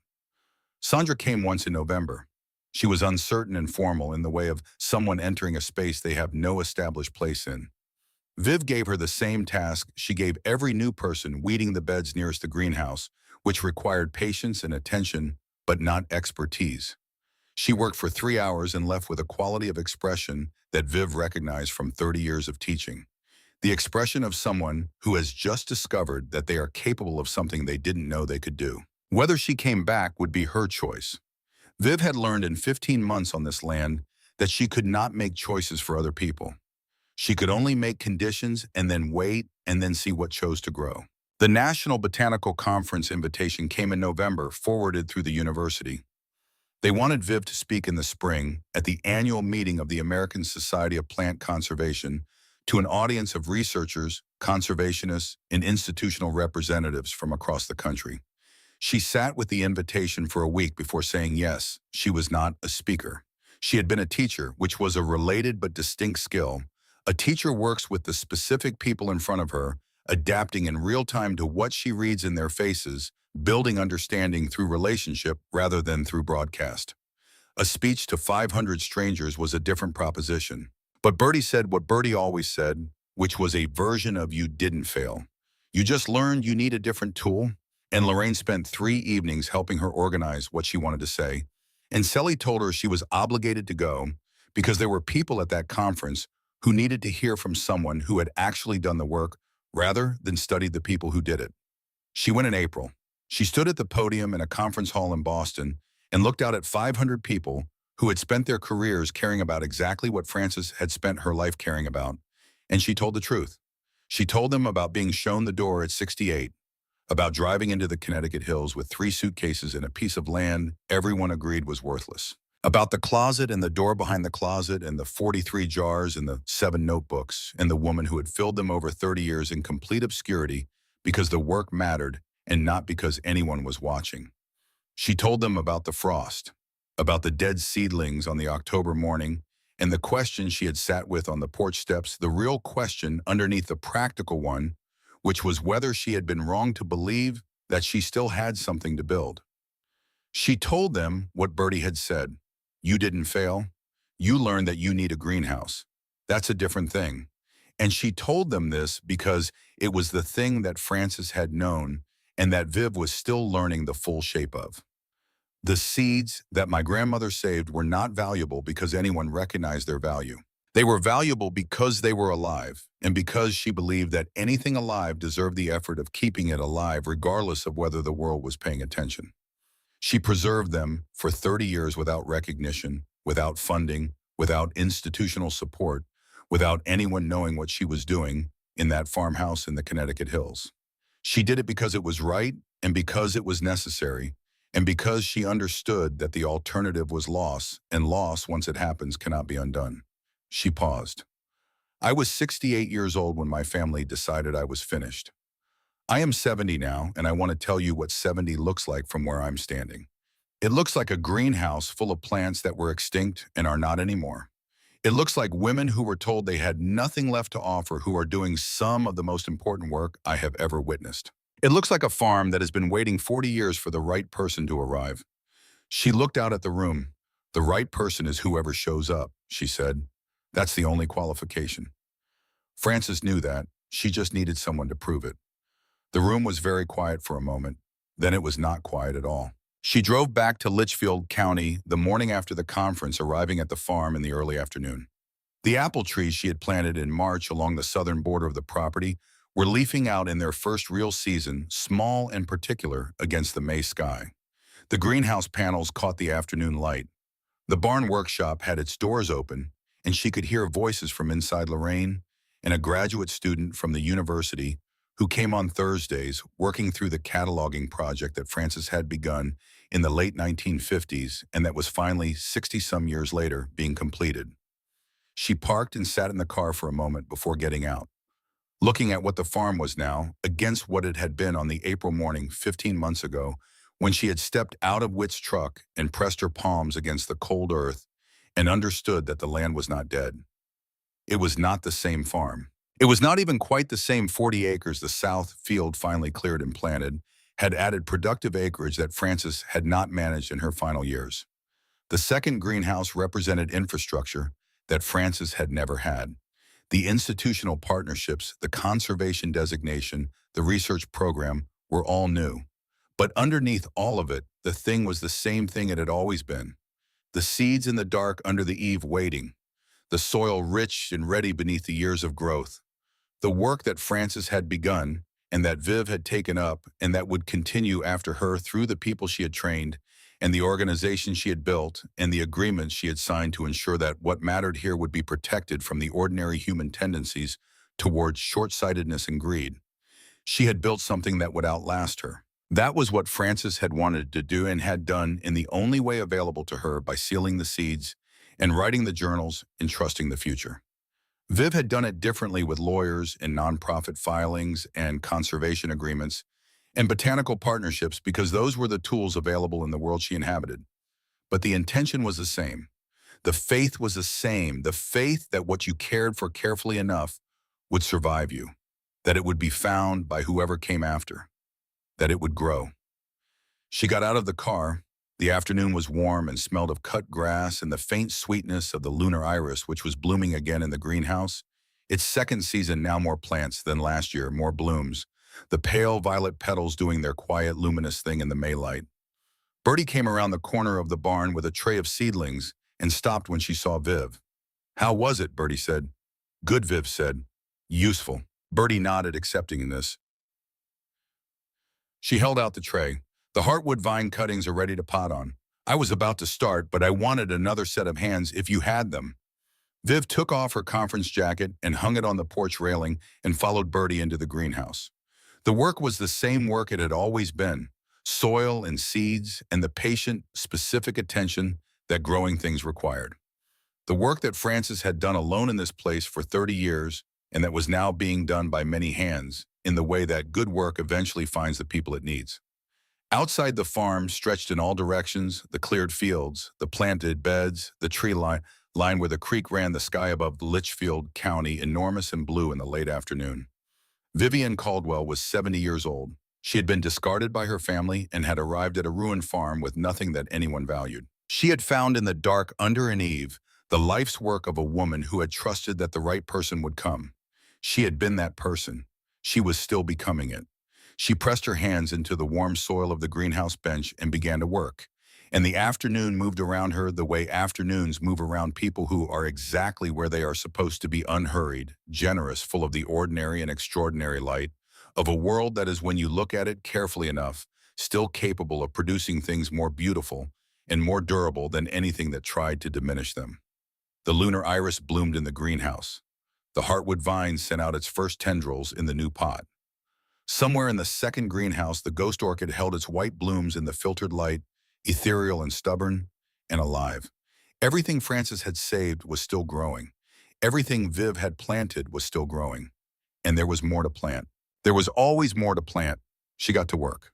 Sandra came once in November. She was uncertain and formal in the way of someone entering a space they have no established place in. Viv gave her the same task she gave every new person weeding the beds nearest the greenhouse, which required patience and attention, but not expertise. She worked for 3 hours and left with a quality of expression that Viv recognized from 30 years of teaching. The expression of someone who has just discovered that they are capable of something they didn't know they could do. Whether she came back would be her choice. Viv had learned in 15 months on this land that she could not make choices for other people. She could only make conditions and then wait and then see what chose to grow. The National Botanical Conference invitation came in November, forwarded through the university. They wanted Viv to speak in the spring at the annual meeting of the American Society of Plant Conservation to an audience of researchers, conservationists, and institutional representatives from across the country. She sat with the invitation for a week before saying yes. She was not a speaker. She had been a teacher, which was a related but distinct skill. A teacher works with the specific people in front of her, adapting in real time to what she reads in their faces, building understanding through relationship rather than through broadcast. A speech to 500 strangers was a different proposition. But Bertie said what Bertie always said, which was a version of "you didn't fail. You just learned you need a different tool." And Lorraine spent 3 evenings helping her organize what she wanted to say. And Sally told her she was obligated to go because there were people at that conference who needed to hear from someone who had actually done the work rather than studied the people who did it. She went in April. She stood at the podium in a conference hall in Boston and looked out at 500 people who had spent their careers caring about exactly what Frances had spent her life caring about. And she told the truth. She told them about being shown the door at 68, about driving into the Connecticut hills with 3 suitcases and a piece of land everyone agreed was worthless, about the closet and the door behind the closet and the 43 jars and the 7 notebooks and the woman who had filled them over 30 years in complete obscurity because the work mattered and not because anyone was watching. She told them about the frost, about the dead seedlings on the October morning, and the question she had sat with on the porch steps, the real question underneath the practical one, which was whether she had been wrong to believe that she still had something to build. She told them what Bertie had said. You didn't fail. You learned that you need a greenhouse. That's a different thing. And she told them this because it was the thing that Frances had known and that Viv was still learning the full shape of. The seeds that my grandmother saved were not valuable because anyone recognized their value. They were valuable because they were alive, and because she believed that anything alive deserved the effort of keeping it alive regardless of whether the world was paying attention. She preserved them for 30 years without recognition, without funding, without institutional support, without anyone knowing what she was doing in that farmhouse in the Connecticut hills. She did it because it was right and because it was necessary, and because she understood that the alternative was loss, and loss, once it happens, cannot be undone. She paused. I was 68 years old when my family decided I was finished. I am 70 now, and I want to tell you what 70 looks like from where I'm standing. It looks like a greenhouse full of plants that were extinct and are not anymore. It looks like women who were told they had nothing left to offer who are doing some of the most important work I have ever witnessed. It looks like a farm that has been waiting 40 years for the right person to arrive. She looked out at the room. The right person is whoever shows up, she said. That's the only qualification. Frances knew that. She just needed someone to prove it. The room was very quiet for a moment. Then it was not quiet at all. She drove back to Litchfield County the morning after the conference, arriving at the farm in the early afternoon. The apple trees she had planted in March along the southern border of the property were leafing out in their first real season, small and particular against the May sky. The greenhouse panels caught the afternoon light. The barn workshop had its doors open, and she could hear voices from inside. Lorraine and a graduate student from the university who came on Thursdays working through the cataloging project that Frances had begun in the late 1950s and that was finally 60-some years later being completed. She parked and sat in the car for a moment before getting out, looking at what the farm was now against what it had been on the April morning 15 months ago when she had stepped out of Whit's truck and pressed her palms against the cold earth and understood that the land was not dead. It was not the same farm. It was not even quite the same 40 acres the south field finally cleared and planted, had added productive acreage that Frances had not managed in her final years. The second greenhouse represented infrastructure that Frances had never had. The institutional partnerships, the conservation designation, the research program were all new. But underneath all of it, the thing was the same thing it had always been. The seeds in the dark under the eave waiting, the soil rich and ready beneath the years of growth. The work that Frances had begun and that Viv had taken up and that would continue after her through the people she had trained and the organization she had built and the agreements she had signed to ensure that what mattered here would be protected from the ordinary human tendencies towards short-sightedness and greed. She had built something that would outlast her. That was what Frances had wanted to do and had done in the only way available to her by sealing the seeds and writing the journals and trusting the future. Viv had done it differently with lawyers and nonprofit filings and conservation agreements and botanical partnerships because those were the tools available in the world she inhabited. But the intention was the same. The faith was the same, the faith that what you cared for carefully enough would survive you, that it would be found by whoever came after, that it would grow. She got out of the car. The afternoon was warm and smelled of cut grass and the faint sweetness of the lunar iris, which was blooming again in the greenhouse. Its second season, now more plants than last year, more blooms. The pale violet petals doing their quiet, luminous thing in the Maylight. Bertie came around the corner of the barn with a tray of seedlings and stopped when she saw Viv. "How was it?" Bertie said. "Good," Viv said. "Useful." Bertie nodded, accepting this. She held out the tray. "The heartwood vine cuttings are ready to pot on. I was about to start, but I wanted another set of hands if you had them." Viv took off her conference jacket and hung it on the porch railing and followed Bertie into the greenhouse. The work was the same work it had always been: soil and seeds and the patient, specific attention that growing things required. The work that Frances had done alone in this place for 30 years and that was now being done by many hands in the way that good work eventually finds the people it needs. Outside the farm, stretched in all directions, the cleared fields, the planted beds, the tree line where the creek ran, the sky above Litchfield County, enormous and blue in the late afternoon. Vivian Caldwell was 70 years old. She had been discarded by her family and had arrived at a ruined farm with nothing that anyone valued. She had found in the dark under an eave the life's work of a woman who had trusted that the right person would come. She had been that person. She was still becoming it. She pressed her hands into the warm soil of the greenhouse bench and began to work. And the afternoon moved around her the way afternoons move around people who are exactly where they are supposed to be: unhurried, generous, full of the ordinary and extraordinary light of a world that is, when you look at it carefully enough, still capable of producing things more beautiful and more durable than anything that tried to diminish them. The lunar iris bloomed in the greenhouse. The heartwood vine sent out its first tendrils in the new pot. Somewhere in the second greenhouse, the ghost orchid held its white blooms in the filtered light, ethereal and stubborn and alive. Everything Frances had saved was still growing. Everything Viv had planted was still growing. And there was more to plant. There was always more to plant. She got to work.